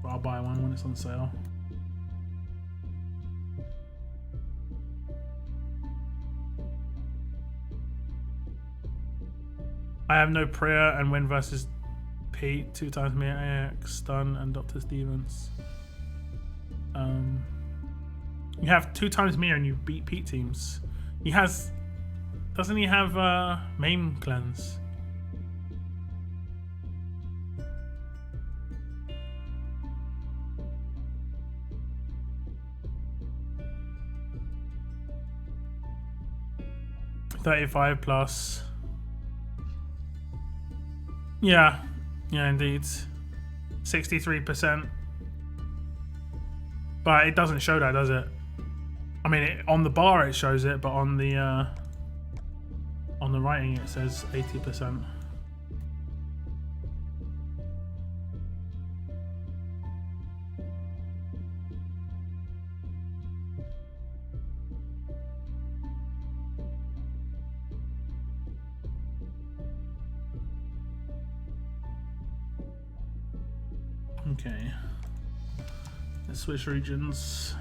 But I'll buy one when it's on sale. I have no prayer and win versus Pete 2 times me AX, Stun and Dr. Stevens. You have 2 times me and you beat Pete teams. He has... Doesn't he have main cleanse? $35 plus. Yeah, indeed. 63%. But it doesn't show that, does it? I mean, on the bar it shows it, but on the writing it says 80%. Okay, let's switch regions.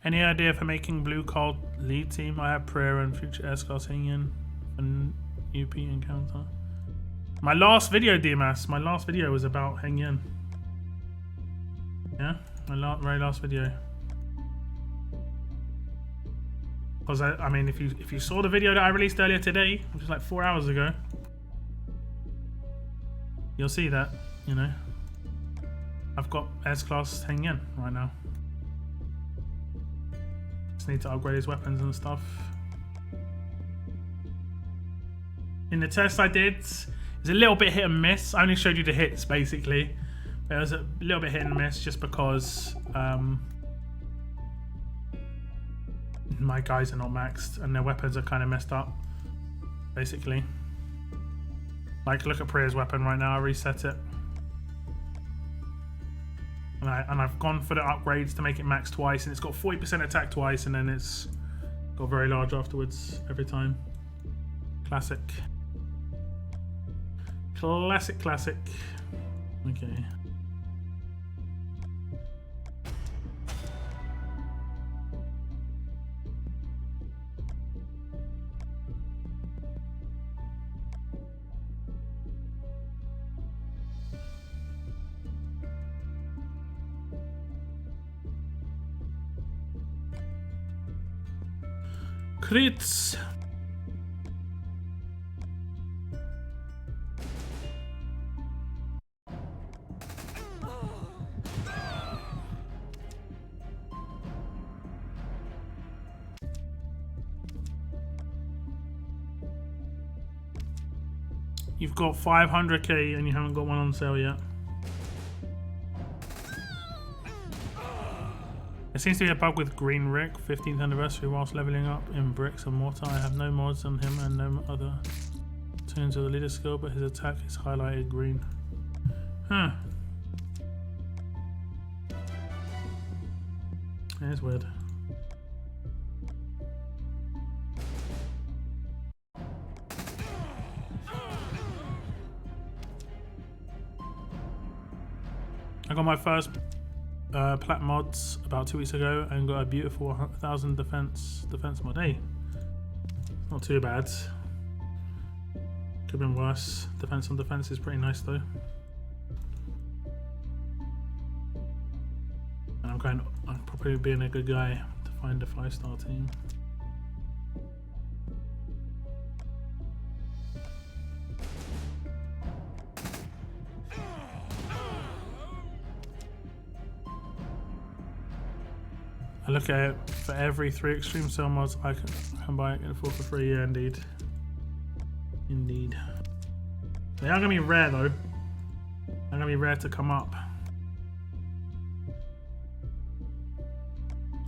Any idea for making blue called lead team? I have prayer and future S-class hanging in an UP encounter. My last video, DMAS, my last video was about hang in. Yeah, my very last video. Because I mean, if you saw the video that I released earlier today, which was like 4 hours ago, you'll see that, you know, I've got S-class hanging in right now. Just need to upgrade his weapons and stuff. In the test I did, it's a little bit hit and miss. I only showed you the hits basically. But it was a little bit hit and miss just because my guys are not maxed and their weapons are kind of messed up, basically. Like, look at Priya's weapon right now. I reset it. And I've gone for the upgrades to make it max twice, and it's got 40% attack twice, and then it's got very large afterwards every time. Classic. Classic. Okay. Crits. You've got 500k and you haven't got one on sale yet. There seems to be a bug with Green Rick, 15th anniversary, whilst leveling up in bricks and mortar. I have no mods on him and no other turns of the leader skill, but his attack is highlighted green. Huh. That's weird. I got my first plat mods about 2 weeks ago and got a beautiful 1000 defense mod. Hey, not too bad. Could have been worse. Defense on defense is pretty nice though. And I'm probably being a good guy to find a 5-star team. I look at it, for every 3 extreme sale mods I can buy it for free. Yeah, indeed. Indeed. They are going to be rare though. They're going to be rare to come up.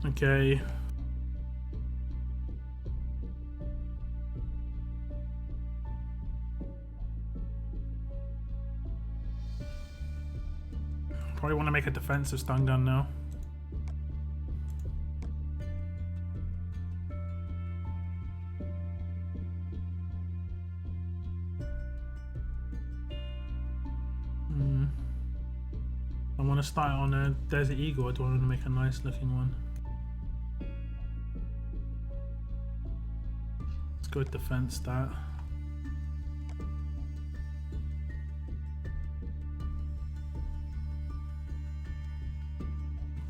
Okay. Probably want to make a defensive stun gun now. I want to start on a Desert Eagle, or do I want to make a nice looking one? Let's go with defense stat.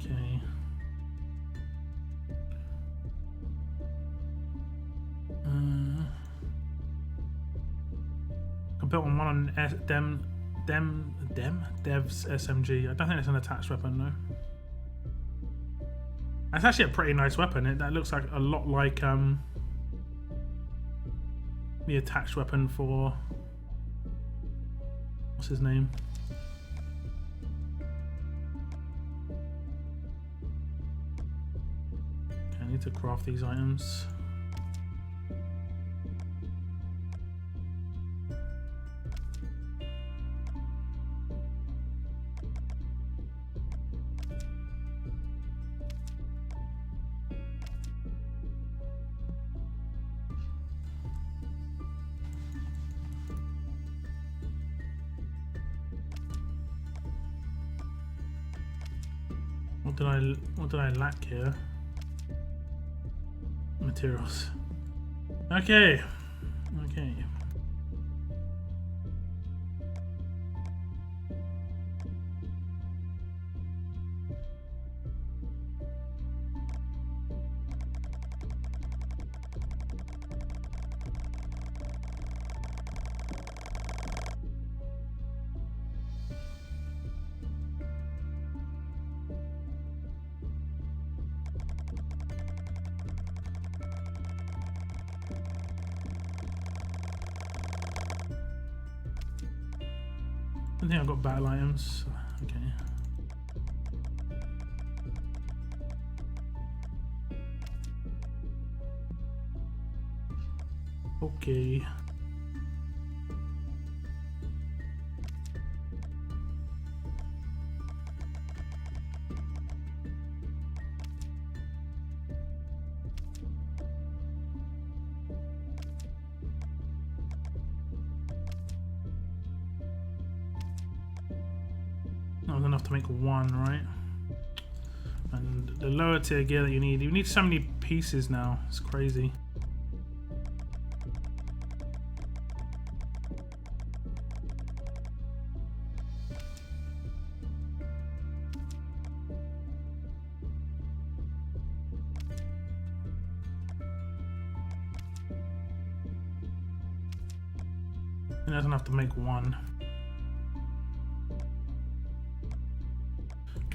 Okay. I built on one on Dev's SMG. I don't think it's an attached weapon, no. That's actually a pretty nice weapon. That looks like a lot like the attached weapon for what's his name? Okay, I need to craft these items. What did I lack here? Materials. Okay. Okay. I think I've got battle items. Okay. Okay. That was enough to make one, right? And the lower tier gear that you need so many pieces now. It's crazy. And that's enough to make one.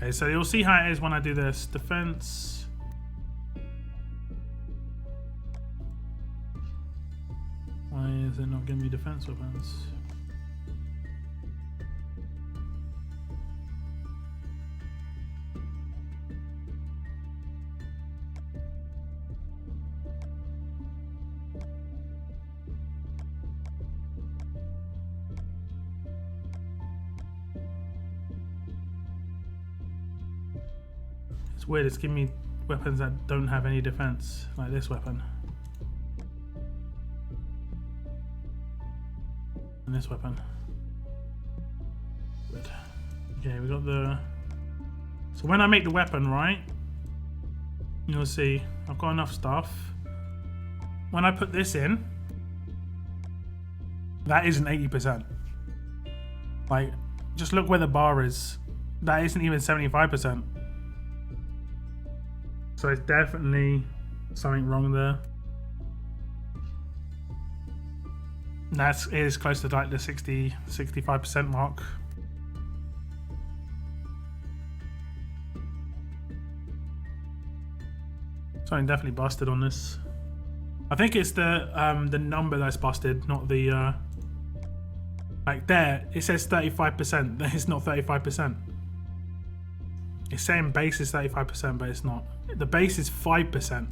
Okay, so you'll see how it is when I do this. Defense. Why is it not giving me defense weapons? It's weird, it's giving me weapons that don't have any defense, like this weapon. And this weapon. Good. Okay, we got the... So when I make the weapon, right? You'll see, I've got enough stuff. When I put this in, that isn't 80%. Like, just look where the bar is. That isn't even 75%. So it's definitely something wrong there. That is close to like the 65% mark. Something definitely busted on this. I think it's the number that's busted, not the like there. It says 35%. It's not 35%. It's saying base is 35%, but it's not. The base is 5%.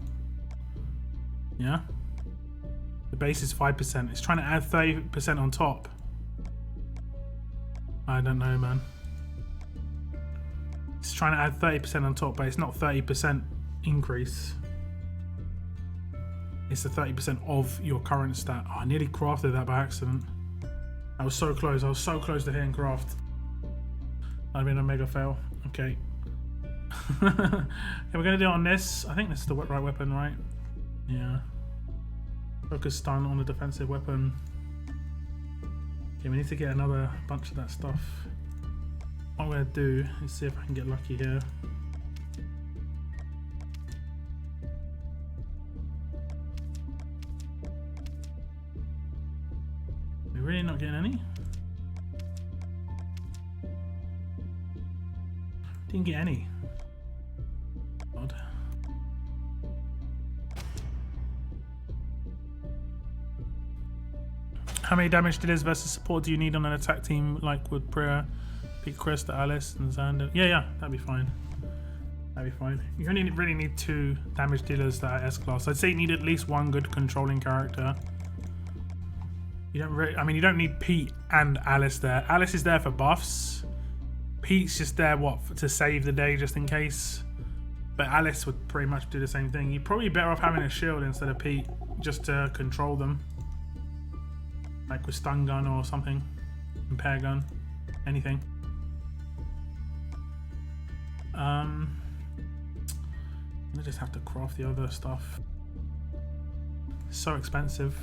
Yeah? The base is 5%. It's trying to add 30% on top. I don't know, man. It's trying to add 30% on top, but it's not 30% increase. It's the 30% of your current stat. Oh, I nearly crafted that by accident. I was so close. I was so close to hitting craft. That'd been a mega fail. Okay. Okay, we're gonna do it on this. I think this is the right weapon, right? Yeah. Focus stun on the defensive weapon. Okay, we need to get another bunch of that stuff. What I'm gonna do is see if I can get lucky here. not getting any. Didn't get any. Odd. How many damage dealers versus support do you need on an attack team like with Priya, Pete, Chris, Alice, and Xander? Yeah, that'd be fine. That'd be fine. You only really need 2 damage dealers that are S class. I'd say you need at least 1 good controlling character. You don't really, I mean, you don't need Pete and Alice there. Alice is there for buffs. Pete's just there, to save the day just in case. But Alice would pretty much do the same thing. You're probably better off having a shield instead of Pete, just to control them. Like with stun gun or something, impair gun, anything. I just have to craft the other stuff. It's so expensive.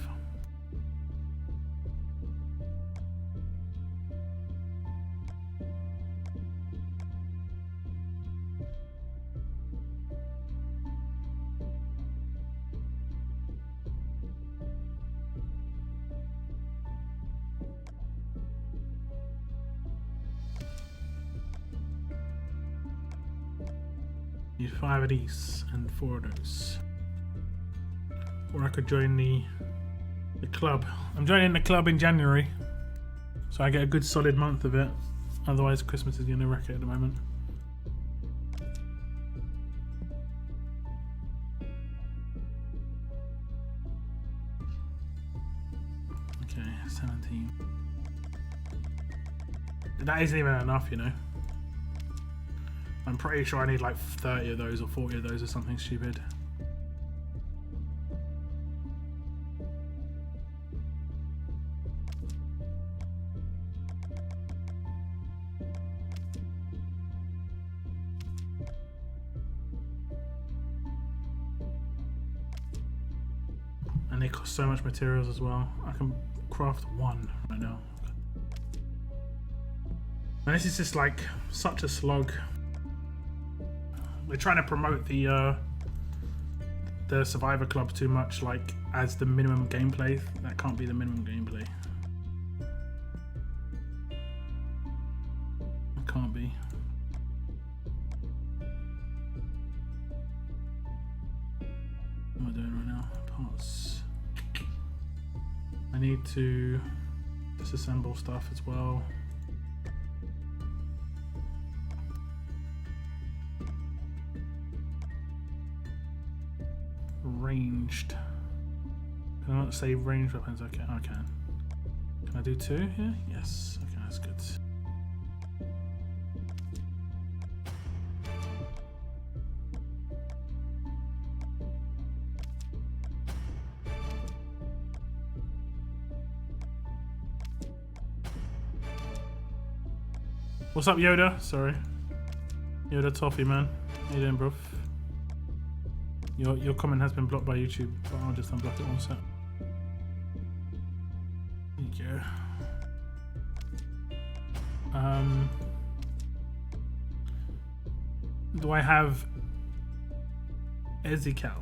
Need 5 of these and 4 of those. Or I could join the club. I'm joining the club in January, so I get a good solid month of it. Otherwise Christmas is gonna wreck it at the moment. Okay, 17. That isn't even enough, you know. I'm pretty sure I need like 30 of those or 40 of those or something stupid. And they cost so much materials as well. I can craft 1 right now. And this is just like such a slog. They're trying to promote the Survivor Club too much, like as the minimum gameplay. That can't be the minimum gameplay. It can't be. What am I doing right now? Parts. I need to disassemble stuff as well. Ranged. Can I not save ranged weapons? Okay, I can. Can I do 2 here? Yes. Okay, that's good. What's up, Yoda? Sorry. Yoda Toffee, man. How you doing, bro? Your comment has been blocked by YouTube, but I'll just unblock it one sec. There you go. Do I have Ezekiel?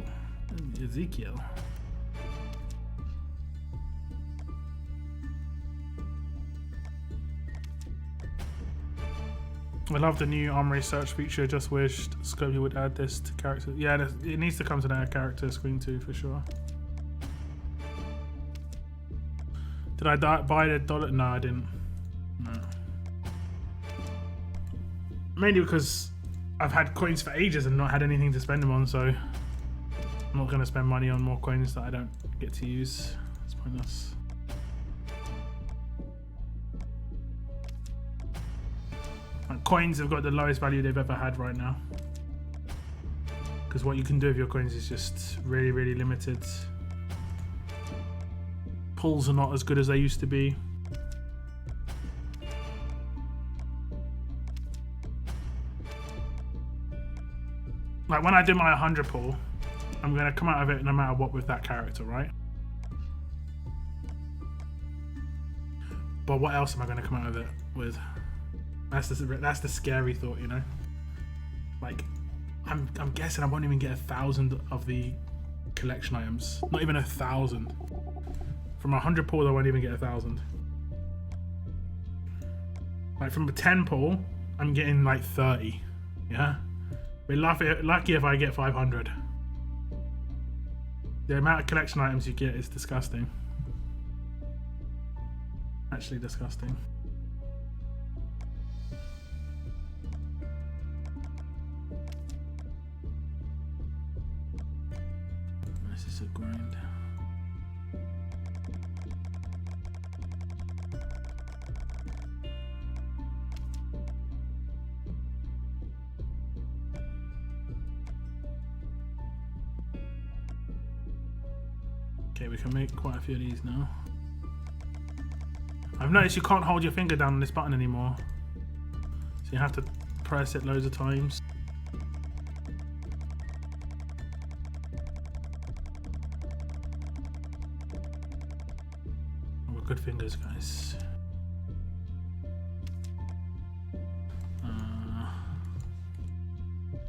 I love the new armory search feature. Just wished Scopely would add this to characters. Yeah, it needs to come to that character screen too, for sure. Did I buy the dollar? No, I didn't. No. Mainly because I've had coins for ages and not had anything to spend them on, so I'm not going to spend money on more coins that I don't get to use. It's pointless. Coins have got the lowest value they've ever had right now, because what you can do with your coins is just really, really limited. Pulls are not as good as they used to be. Like when I do my 100 pull, I'm going to come out of it no matter what with that character, right? But what else am I going to come out of it with? That's the scary thought, you know. Like, I'm guessing I won't even get 1,000 of the collection items. Not even 1,000. From 100 pull, I won't even get 1,000. Like from a 10 pull, I'm getting like 30. Yeah? We're lucky if I get 500. The amount of collection items you get is disgusting. Actually disgusting. This is a grind. Okay, we can make quite a few of these now. I've noticed you can't hold your finger down on this button anymore. So you have to press it loads of times. Oh, we're good fingers, guys.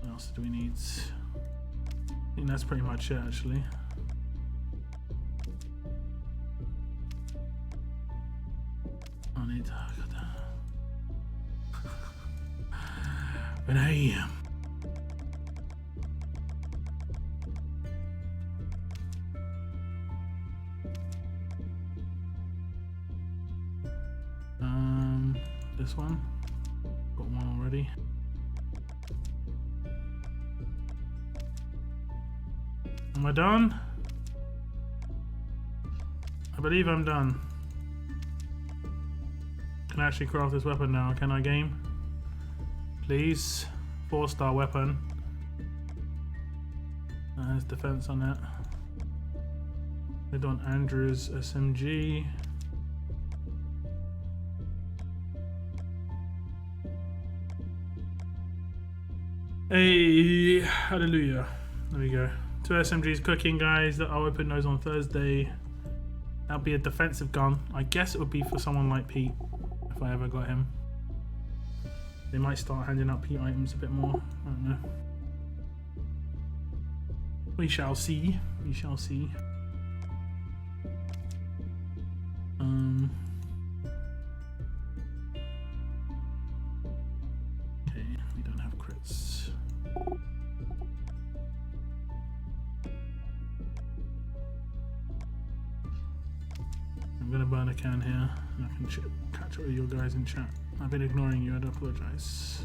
What else do we need? I think that's pretty much it, actually. But hey, this one, got one already. Am I done? I believe I'm done. Can I actually craft this weapon now? Can I game? Please. 4-star weapon. There's defense on it. They done Andrew's SMG. Hey, hallelujah. There we go. 2 SMGs cooking, guys. I'll open those on Thursday. That'll be a defensive gun. I guess it would be for someone like Pete, if I ever got him. They might start handing out Pete items a bit more. I don't know. We shall see. We shall see. Okay, we don't have crits. I'm gonna burn a can here. I can catch up with you guys in chat. I've been ignoring you, I do apologize.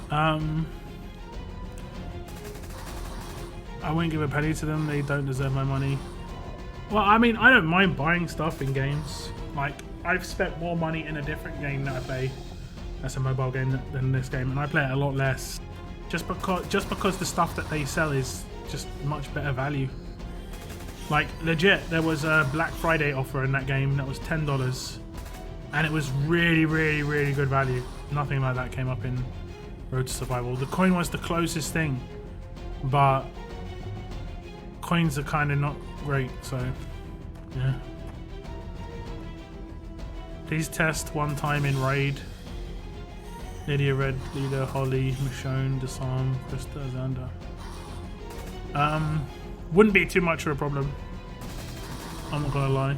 I won't give a penny to them, they don't deserve my money. Well, I mean, I don't mind buying stuff in games. Like, I've spent more money in a different game that I play, that's a mobile game, than this game, and I play it a lot less. Just because the stuff that they sell is just much better value. Like, legit, there was a Black Friday offer in that game that was $10, and it was really, really, really good value. Nothing like that came up in Road to Survival. The coin was the closest thing, but coins are kind of not great, so yeah. Please test one time in Raid. Lydia, Red Leader, Holly, Michonne, Disarm, Krista, Xander. Wouldn't be too much of a problem. I'm not gonna lie.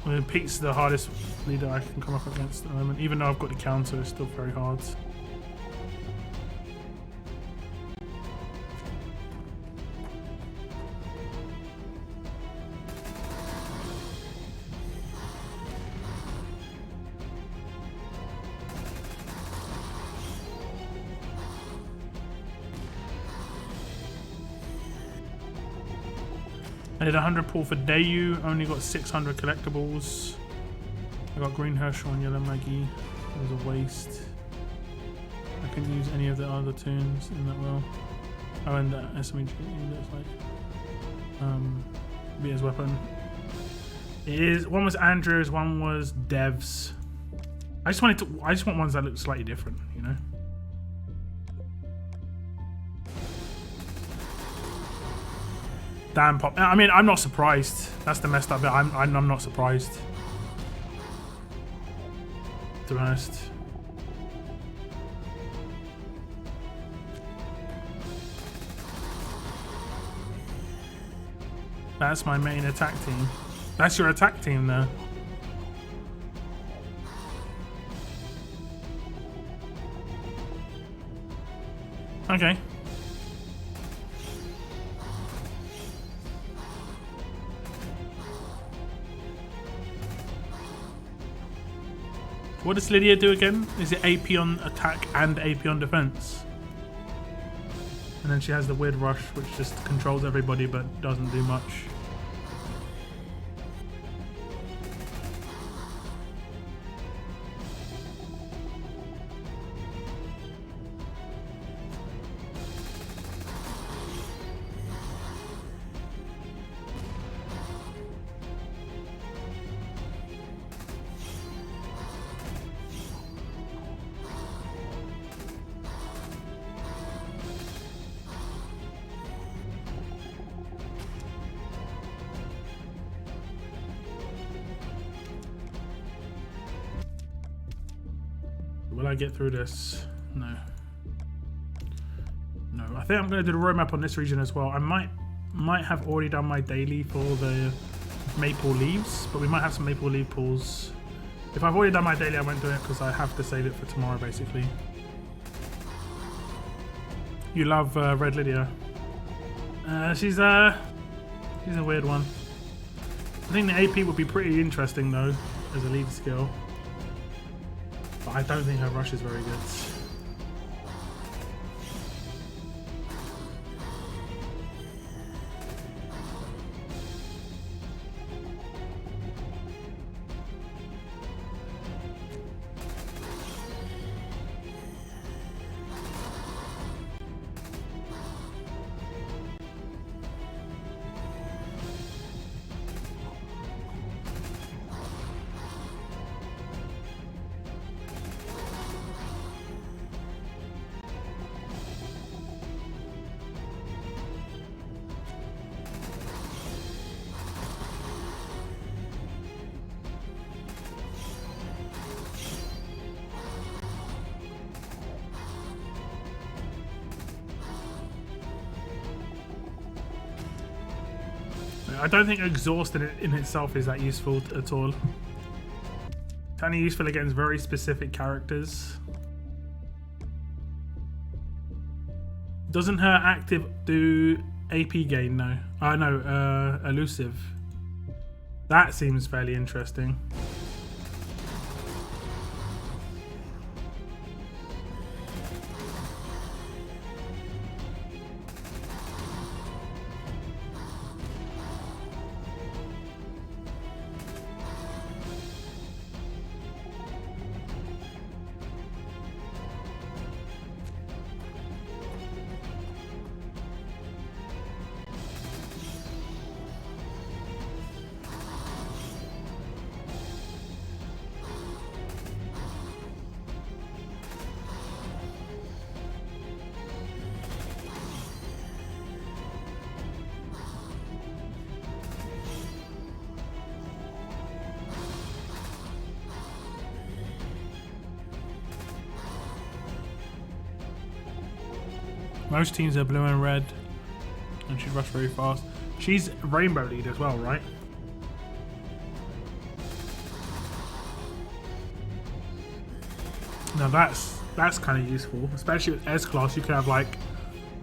I mean, Pete's the hardest leader I can come up against at the moment. Even though I've got the counter, it's still very hard. I did 100 pull for Dayu, only got 600 collectibles. I got Green Herschel and Yellow Maggie. It was a waste. I couldn't use any of the other tunes in that well. Oh, and the SMG looks like. Vita's weapon. It is, one was Andrew's, one was Dev's. I just want ones that look slightly different, you know? Damn pop. I mean, I'm not surprised. That's the messed up bit. I'm not surprised. To be honest. That's my main attack team. That's your attack team there. Okay. What does Lydia do again? Is it AP on attack and AP on defense? And then she has the weird rush, which just controls everybody but doesn't do much. Will I get through this? No. No. I think I'm going to do the roadmap on this region as well. I might have already done my daily for the maple leaves, but we might have some maple leaf pools. If I've already done my daily, I won't do it because I have to save it for tomorrow, basically. You love Red Lydia. She's a weird one. I think the AP would be pretty interesting though as a lead skill. But I don't think her rush is very good. I don't think exhaust in itself is that useful at all. It's only useful against very specific characters. Doesn't her active do AP gain? No. Oh no, elusive. That seems fairly interesting. Most teams are blue and red, and she rushed very fast. She's rainbow lead as well, right? Now that's kind of useful, especially with S class. You can have like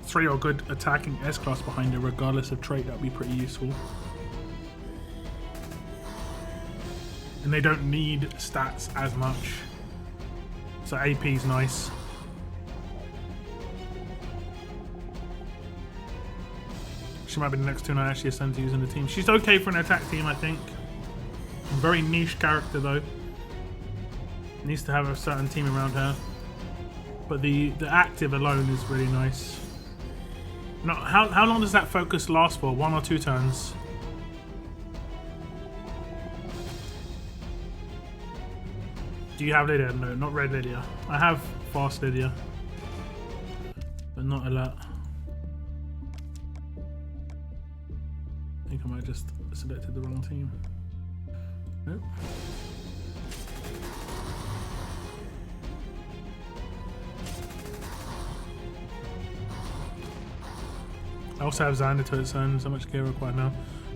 3 or good attacking S class behind her, regardless of trait. That'd be pretty useful. And they don't need stats as much, so AP is nice. She might be the next 2 I actually ascend to use in the team. She's okay for an attack team, I think. Very niche character though. Needs to have a certain team around her. But the active alone is really nice. Now, how long does that focus last for? 1 or 2 turns? Do you have Lydia? No, not Red Lydia. I have Fast Lydia, but not Alert. I think I might have just selected the wrong team. Nope. I also have Xander to its own, so much gear required now.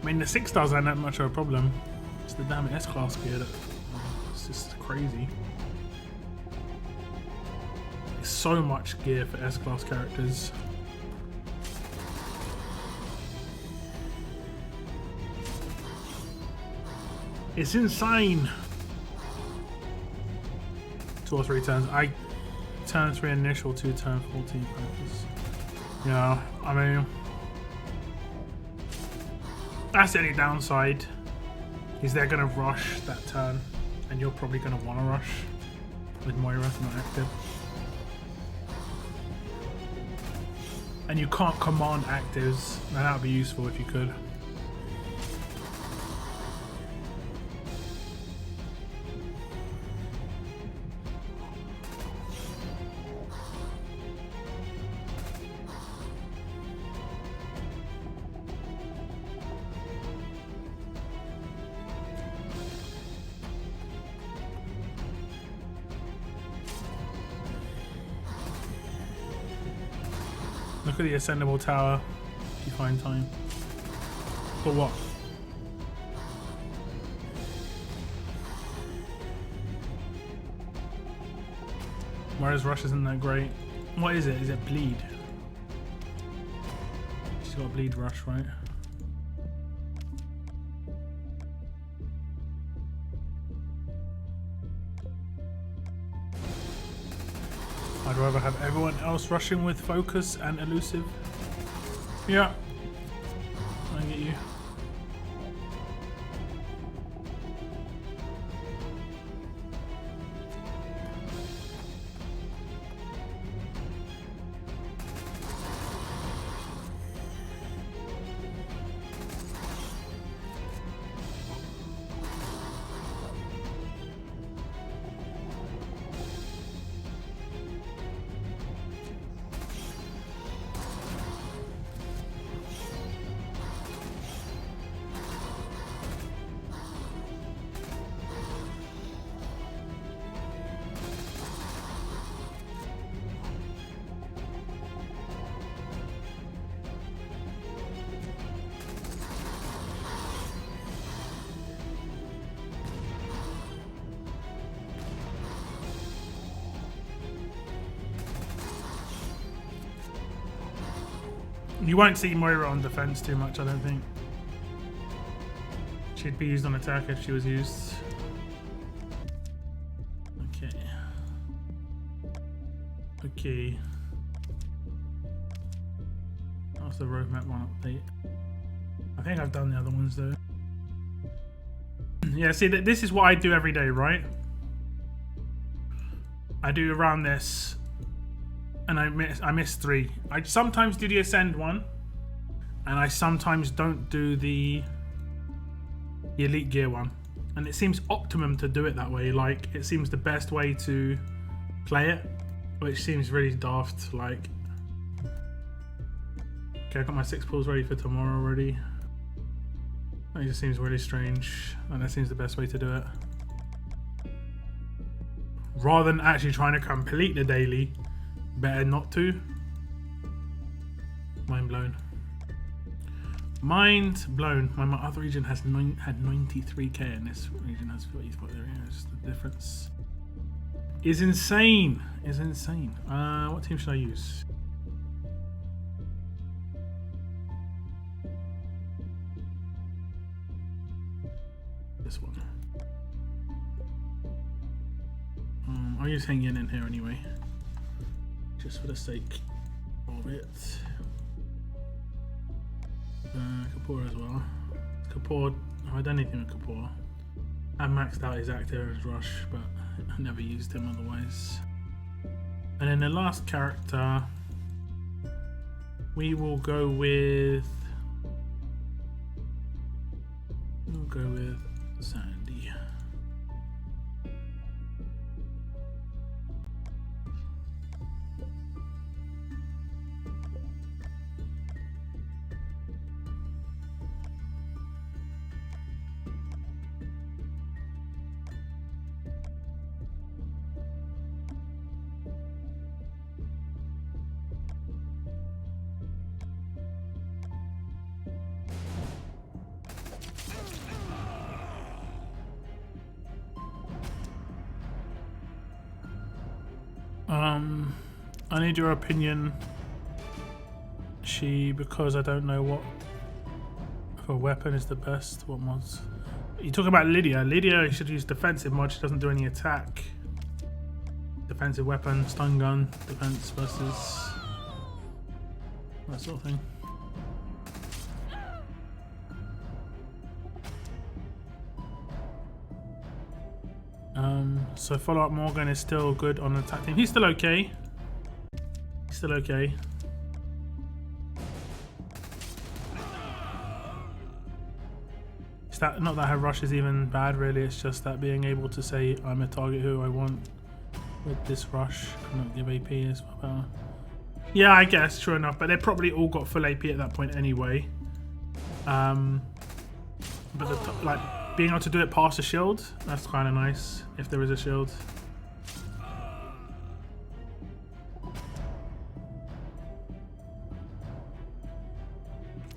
I mean, the 6 stars aren't that much of a problem. It's the damn S-class gear that it's just crazy. There's so much gear for S-class characters. It's insane. 2 or 3 turns. I turn 3 initial, 2 turn 14 practice. Yeah, I mean, that's the only downside. Is they're gonna rush that turn, and you're probably gonna want to rush with Moira not active. And you can't command actives. Now that would be useful if you could. Look at the ascendable tower if you find time. For what? Moira's rush isn't that great. What is it? Is it bleed? She's got a bleed rush, right? I'd rather have everyone else rushing with focus and elusive. Yeah, I get you. You won't see Moira on defense too much, I don't think. She'd be used on attack if she was used. Okay. Okay. That's the roadmap one update. I think I've done the other ones though. Yeah, see, this is what I do every day, right? I do around this. And I miss 3. I sometimes do the ascend one, and I sometimes don't do the elite gear one. And it seems optimum to do it that way. Like, it seems the best way to play it, which seems really daft. Like, okay, I got my 6 pulls ready for tomorrow already. It just seems really strange, and that seems the best way to do it. Rather than actually trying to complete the daily. Better not to. Mind blown. Mind blown. My other region has had 93k and this region has 40. Just the difference is insane. Is insane. What team should I use? This one. I'll use Hang In here anyway. Just for the sake of it. Kapoor as well. Kapoor, I've done anything with Kapoor. I maxed out his actor as Rush, but I never used him otherwise. And then the last character, we will go with. We'll go with Sandy. I need your opinion, because I don't know what for weapon is the best. What mods? You talk about Lydia. Lydia should use defensive mod. She doesn't do any attack. Defensive weapon, stun gun, defense versus that sort of thing. So follow up Morgan is still good on the attack team. He's still okay. He's still okay. It's that, not that her rush is even bad really, it's just that being able to say I'm a target who I want with this rush cannot give AP as well. Yeah, I guess, true enough, but they probably all got full AP at that point anyway. But like being able to do it past a shield, that's kind of nice if there is a shield.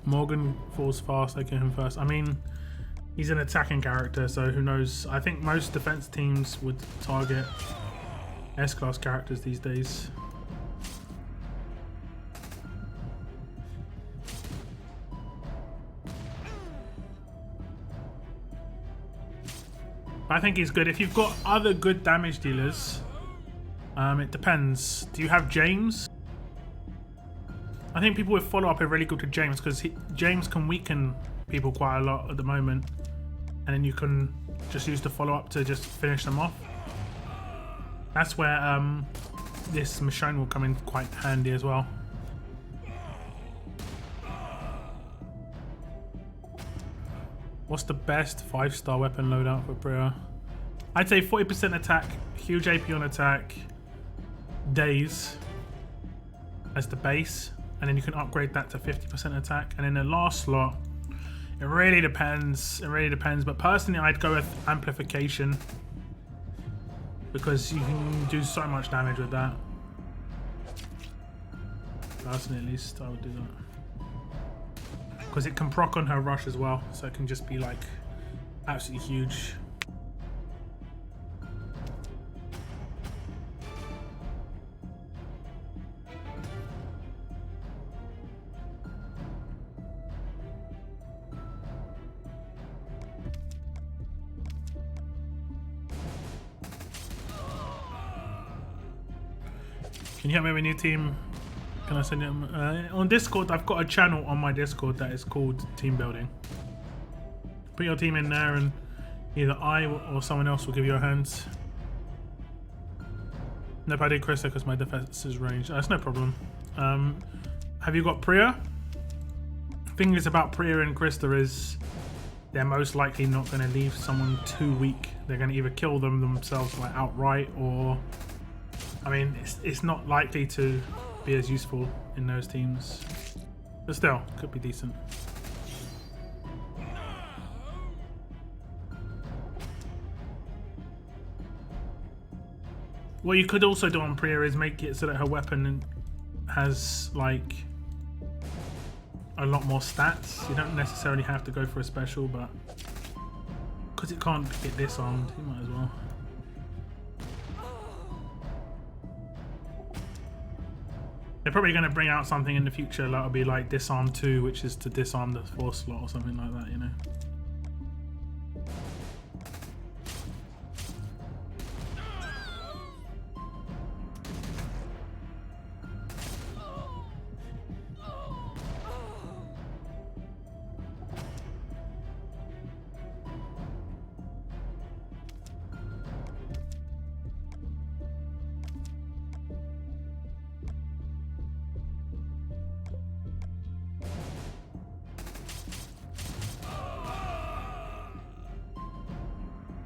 Morgan falls fast, I get him first. I mean, he's an attacking character, so who knows? I think most defense teams would target S-class characters these days. I think he's good. If you've got other good damage dealers, it depends. Do you have James? I think people with follow-up are really good to James because James can weaken people quite a lot at the moment, and then you can just use the follow-up to just finish them off. That's where this Michonne will come in quite handy as well. What's the best 5-star weapon loadout for Priya? I'd say 40% attack, huge AP on attack, days as the base, and then you can upgrade that to 50% attack. And in the last slot, it really depends. It really depends. But personally, I'd go with amplification because you can do so much damage with that. Personally, at least, I would do that. Because it can proc on her rush as well, so it can just be like absolutely huge. Can you help me with a new team? Can I send it on Discord? I've got a channel on my Discord that is called Team Building. Put your team in there and either I or someone else will give you a hand. Nope, I did Krista because my defense is ranged. That's no problem. Have you got Priya? The thing is about Priya and Krista is they're most likely not going to leave someone too weak. They're going to either kill them themselves like outright, or I mean it's not likely to be as useful in those teams, but still could be decent. What you could also do on Priya is make it so that her weapon has like a lot more stats. You don't necessarily have to go for a special, but because it can't get disarmed, you might as well. They're probably going to bring out something in the future that'll be like Disarm 2, which is to disarm the 4th slot or something like that, you know.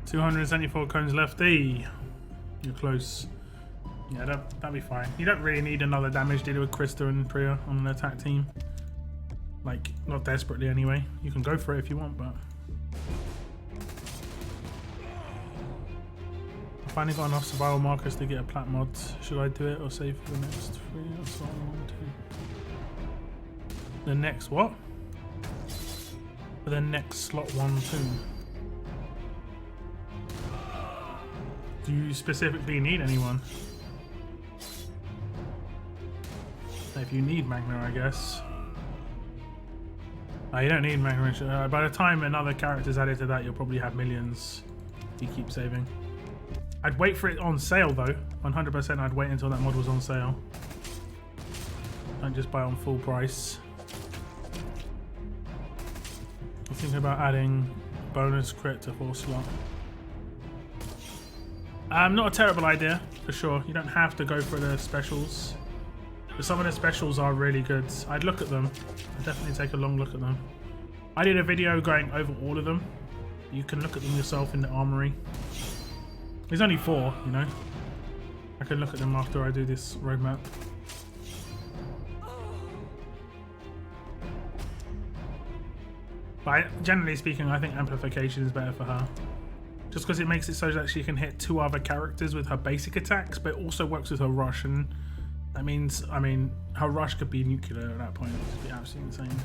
$274 cones left. Hey, you're close. Yeah, that'd be fine. You don't really need another damage dealer with Krista and Priya on an attack team. Like, not desperately anyway. You can go for it if you want, but I finally got enough survival markers to get a plat mod. Should I do it or save for the next 3 or so? The next what? For the next slot 1, 2. Do you specifically need anyone? if you need magna, I guess. You don't need magna. By the time another character's added to that, you'll probably have millions if you keep saving. I'd wait for it on sale though. 100% I'd wait until that mod was on sale. Don't just buy it on full price. I'm thinking about adding bonus crit to 4 slot. Not a terrible idea, for sure. You don't have to go for the specials. But some of the specials are really good. I'd look at them. I'd definitely take a long look at them. I did a video going over all of them. You can look at them yourself in the armory. There's only 4, you know. I can look at them after I do this roadmap. But generally speaking, I think amplification is better for her. Just because it makes it so that she can hit 2 other characters with her basic attacks, but it also works with her rush, and that means, I mean, her rush could be nuclear at that point. It would be absolutely insane.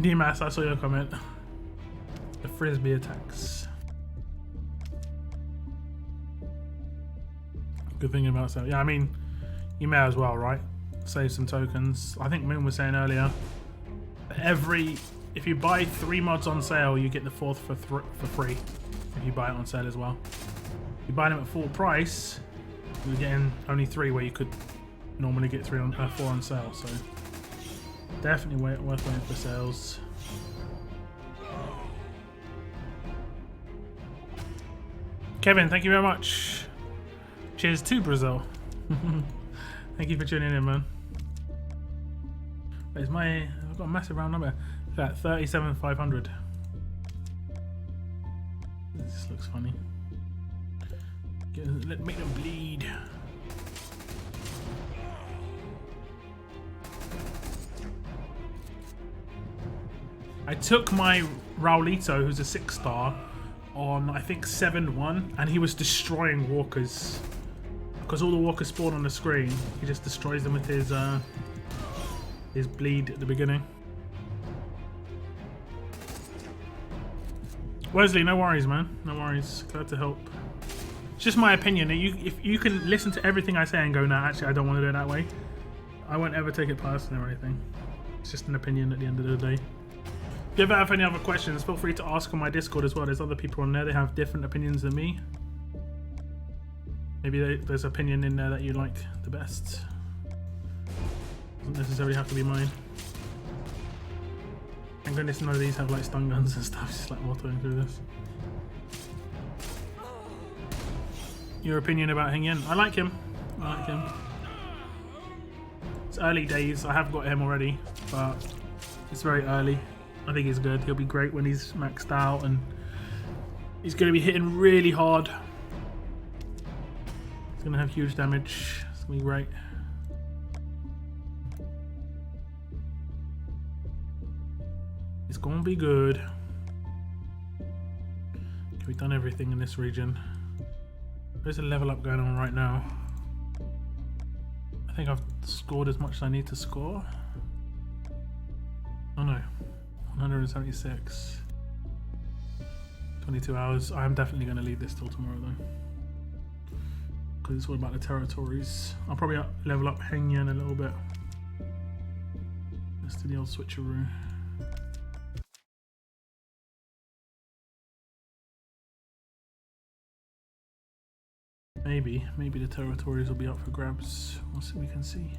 Demas, I saw your comment. The frisbee attacks. Good thing about that. Yeah, I mean, you may as well, right? Save some tokens. I think Moon was saying earlier. If you buy 3 mods on sale, you get the 4th for free. If you buy it on sale as well. If you buy them at full price, you're getting only 3 where you could normally get 4 on sale. So. Definitely worth waiting for sales. Kevin, thank you very much. Cheers to Brazil. Thank you for tuning in, man. I've got a massive round number. That 37,500. This looks funny. Make them bleed. I took my Raulito, who's a 6-star, on I think 7-1, and he was destroying walkers. Because all the walkers spawn on the screen, he just destroys them with his bleed at the beginning. Wesley, no worries, man. No worries. Glad to help. It's just my opinion. If you can listen to everything I say and go, nah, actually I don't want to do it that way, I won't ever take it personally or anything. It's just an opinion at the end of the day. If you ever have any other questions, feel free to ask on my Discord as well. There's other people on there, they have different opinions than me. Maybe there's an opinion in there that you like the best. Doesn't necessarily have to be mine. Thank goodness none of these have like stun guns and stuff, just like autoing through this. Your opinion about Heng Yen? I like him. I like him. It's early days, I have got him already, but it's very early. I think he's good. He'll be great when he's maxed out, and he's going to be hitting really hard. He's going to have huge damage. It's going to be great. It's going to be good. We've done everything in this region. There's a level up going on right now. I think I've scored as much as I need to score. Oh no. 176. 22 hours. I am definitely going to leave this till tomorrow though, because it's all about the territories. I'll probably level up Heng Yen a little bit. Let's do the old switcheroo. Maybe the territories will be up for grabs. We'll see, we can see.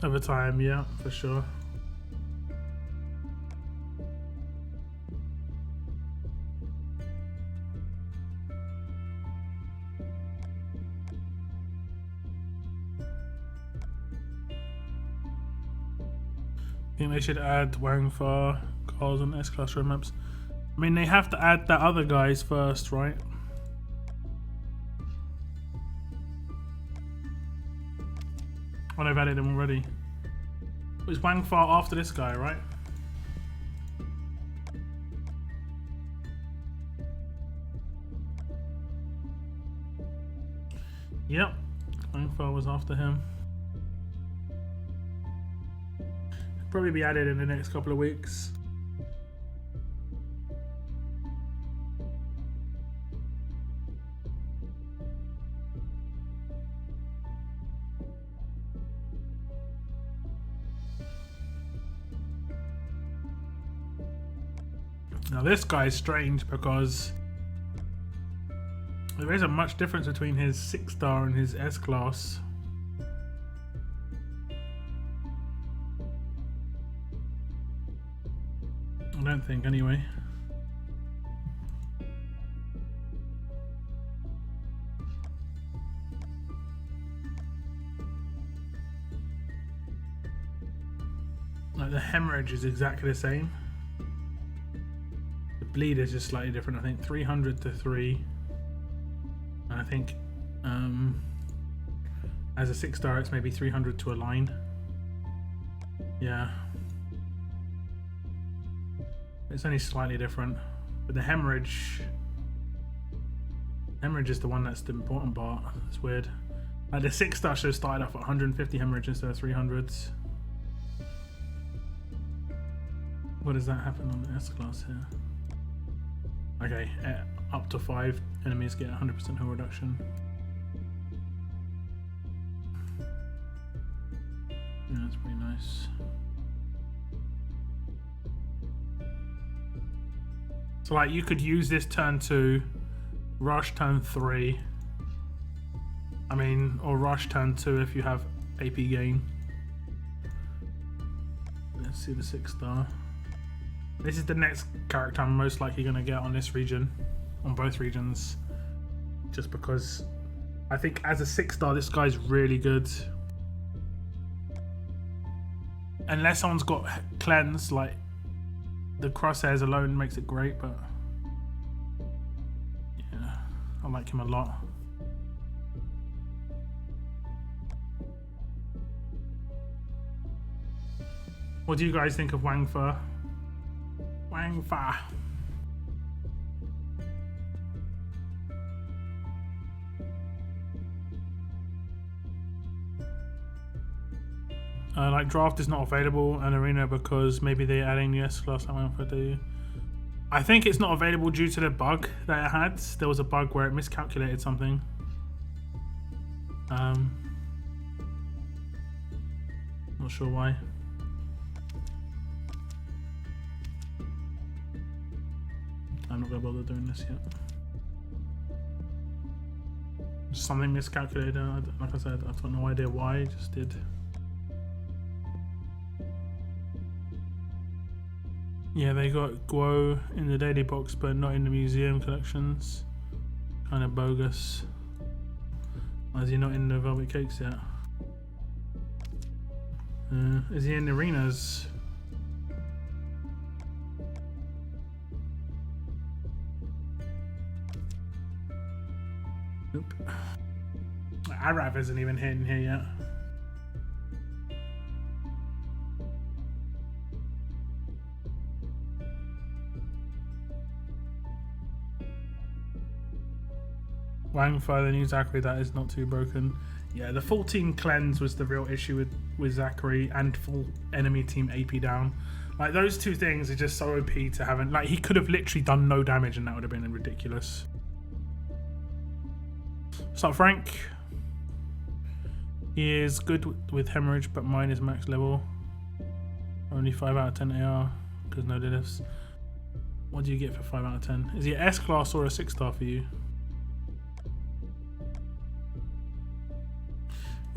Over time, yeah, for sure. think they should add Wangfa cars on S-Class road maps. I mean, they have to add that other guys first, right? Oh, they've added them already. It was Wangfa after this guy, right? Yep, Wangfa was after him. Probably be added in the next couple of weeks. Now this guy is strange because there isn't much difference between his 6-star and his S-Class. I don't think, anyway. Like the hemorrhage is exactly the same. The bleed is just slightly different. I think 300 to 3. And I think as a 6-star it's maybe 300 to a line. Yeah. It's only slightly different. But the hemorrhage is the one that's the important part. It's weird. Like the 6-star should have started off at 150 hemorrhage instead of 300s. What does that happen on the S-Class here? Okay, up to 5 enemies get 100% hull reduction. Yeah, that's pretty nice. So like you could use this turn 2, rush turn 3. I mean, or rush turn 2 if you have AP gain. Let's see the 6-star. This is the next character I'm most likely going to get on this region, on both regions, just because I think as a 6-star this guy's really good. Unless someone's got cleanse, like the crosshairs alone makes it great, but yeah, I like him a lot. What do you guys think of Wangfa? Wangfa. Like draft is not available in arena because maybe they're adding the S-Class. I think it's not available due to the bug that it had. There was a bug where it miscalculated something. Not sure why. I'm not gonna bother doing this yet. Something miscalculated. Like I said, I've got no idea why. It just did. Yeah, they got Guo in the daily box, but not in the museum collections. Kind of bogus. Why is he not in the Velvet Cakes yet? Is he in the arenas? Nope. Arab isn't even hitting here yet. Wangfa, the new Zachary, that is not too broken. Yeah, the 14 cleanse was the real issue with Zachary, and full enemy team AP down. Like those two things are just so OP to have. Like he could have literally done no damage and that would have been ridiculous. So Frank, he is good with hemorrhage, but mine is max level. Only 5 out of 10 AR because no deadlifts. What do you get for 5 out of 10? Is he an S-Class or a 6-star for you?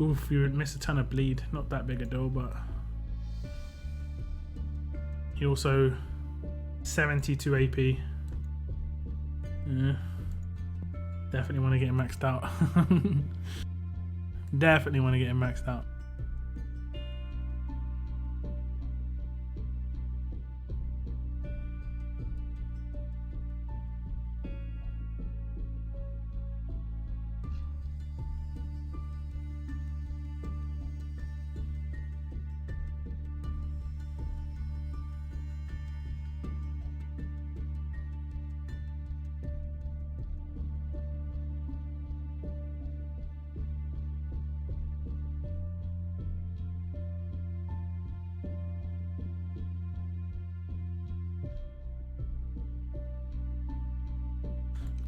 Oof, you would miss a ton of bleed. Not that big a deal, but he also 72 AP. Yeah. Definitely want to get him maxed out. Definitely want to get him maxed out.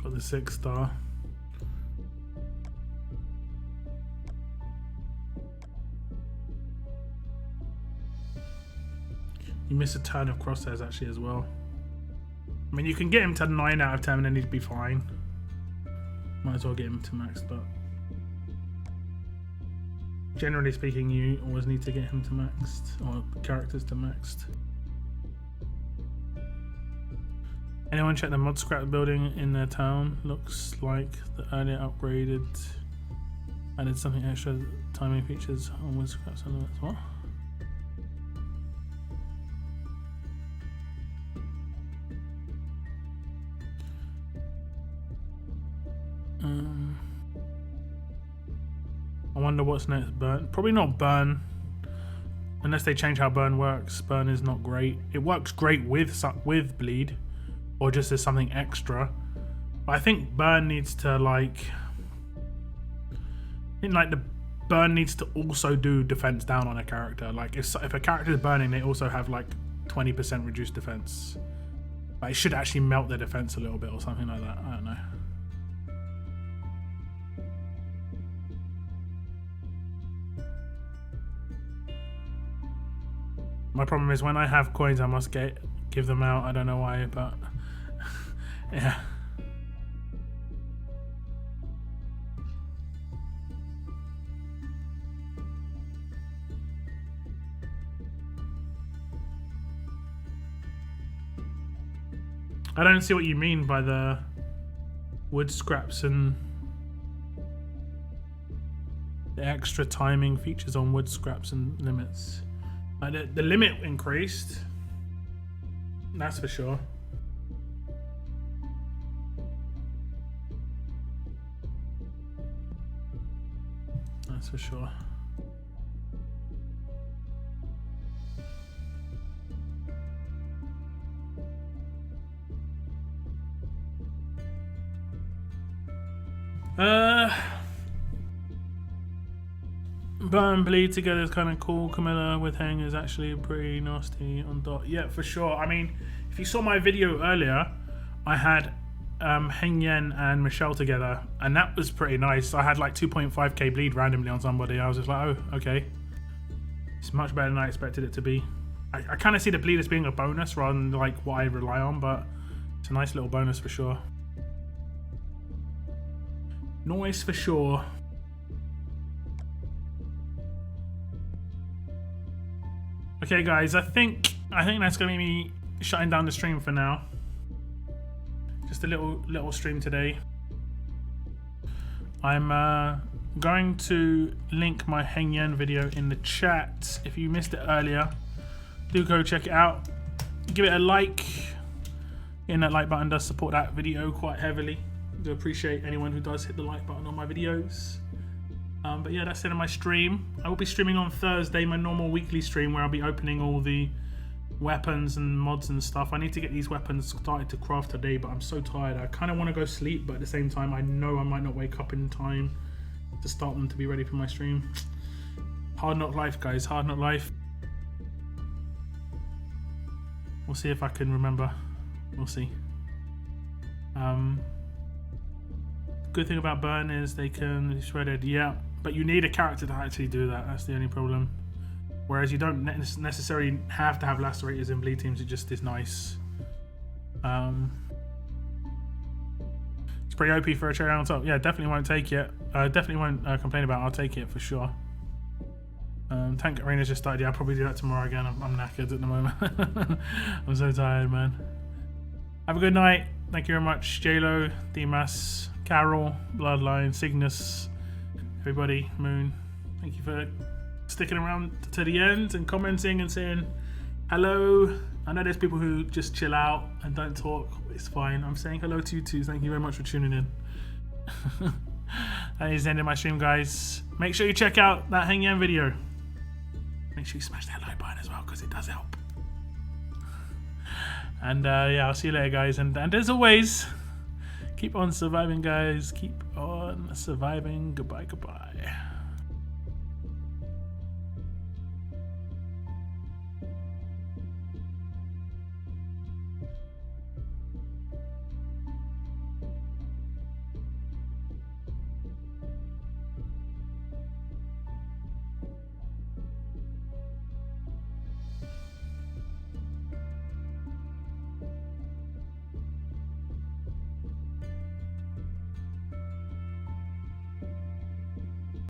Got the 6-star. You miss a turn of crosshairs actually as well. I mean, you can get him to 9 out of 10 and then he'd be fine. Might as well get him to max, but generally speaking, you always need to get him to maxed, or characters to maxed. Anyone check the mod scrap building in their town? Looks like the earlier upgraded added something extra timing features on wood scraps and limits. What? I wonder what's next. Burn? Probably not burn. Unless they change how burn works. Burn is not great. It works great with bleed, or just as something extra. But I think burn needs to like. I think like the burn needs to also do defense down on a character. Like if a character is burning, they also have like 20% reduced defense. But it should actually melt their defense a little bit or something like that. I don't know. My problem is when I have coins, I must give them out. I don't know why, but yeah. I don't see what you mean by the wood scraps and the extra timing features on wood scraps and limits. The limit increased, that's for sure. That's for sure. Burn and bleed together is kind of cool. Camilla with Heng is actually pretty nasty on dot. Yeah, for sure. I mean, if you saw my video earlier, I had Heng Yen and Michelle together, and that was pretty nice. I had like 2.5k bleed randomly on somebody. I was just like, oh, okay. It's much better than I expected it to be. I kind of see the bleed as being a bonus rather than like what I rely on, but it's a nice little bonus for sure. Noise for sure. Okay, guys, I think that's going to be me shutting down the stream for now. Just a little stream today. I'm going to link my Heng Yen video in the chat. If you missed it earlier, do go check it out. Give it a like. Hitting that like button does support that video quite heavily. I do appreciate anyone who does hit the like button on my videos. But yeah, that's it in my stream. I will be streaming on Thursday, my normal weekly stream, where I'll be opening all the weapons and mods and stuff. I need to get these weapons started to craft today, but I'm so tired. I kind of want to go sleep, but at the same time, I know I might not wake up in time to start them to be ready for my stream. Hard knock life, guys. Hard knock life. We'll see if I can remember. We'll see. Good thing about burn is they can be shredded. Yeah. But you need a character to actually do that. That's the only problem. Whereas you don't necessarily have to have lacerators in bleed teams. It just is nice. It's pretty OP for a cherry on top. Yeah, definitely won't take it. Definitely won't complain about it. I'll take it for sure. Tank Arena's just started. Yeah, I'll probably do that tomorrow again. I'm knackered at the moment. I'm so tired, man. Have a good night. Thank you very much. JLo, Dimas, Carol, Bloodline, Cygnus, everybody, Moon. Thank you for sticking around to the end and commenting and saying hello. I know there's people who just chill out and don't talk. It's fine. I'm saying hello to you too. Thank you very much for tuning in. That is the end of my stream, guys. Make sure you check out that Heng Yen video. Make sure you smash that like button as well, because it does help. And yeah, I'll see you later, guys. And as always, keep on surviving, guys. Keep on surviving. Goodbye, goodbye.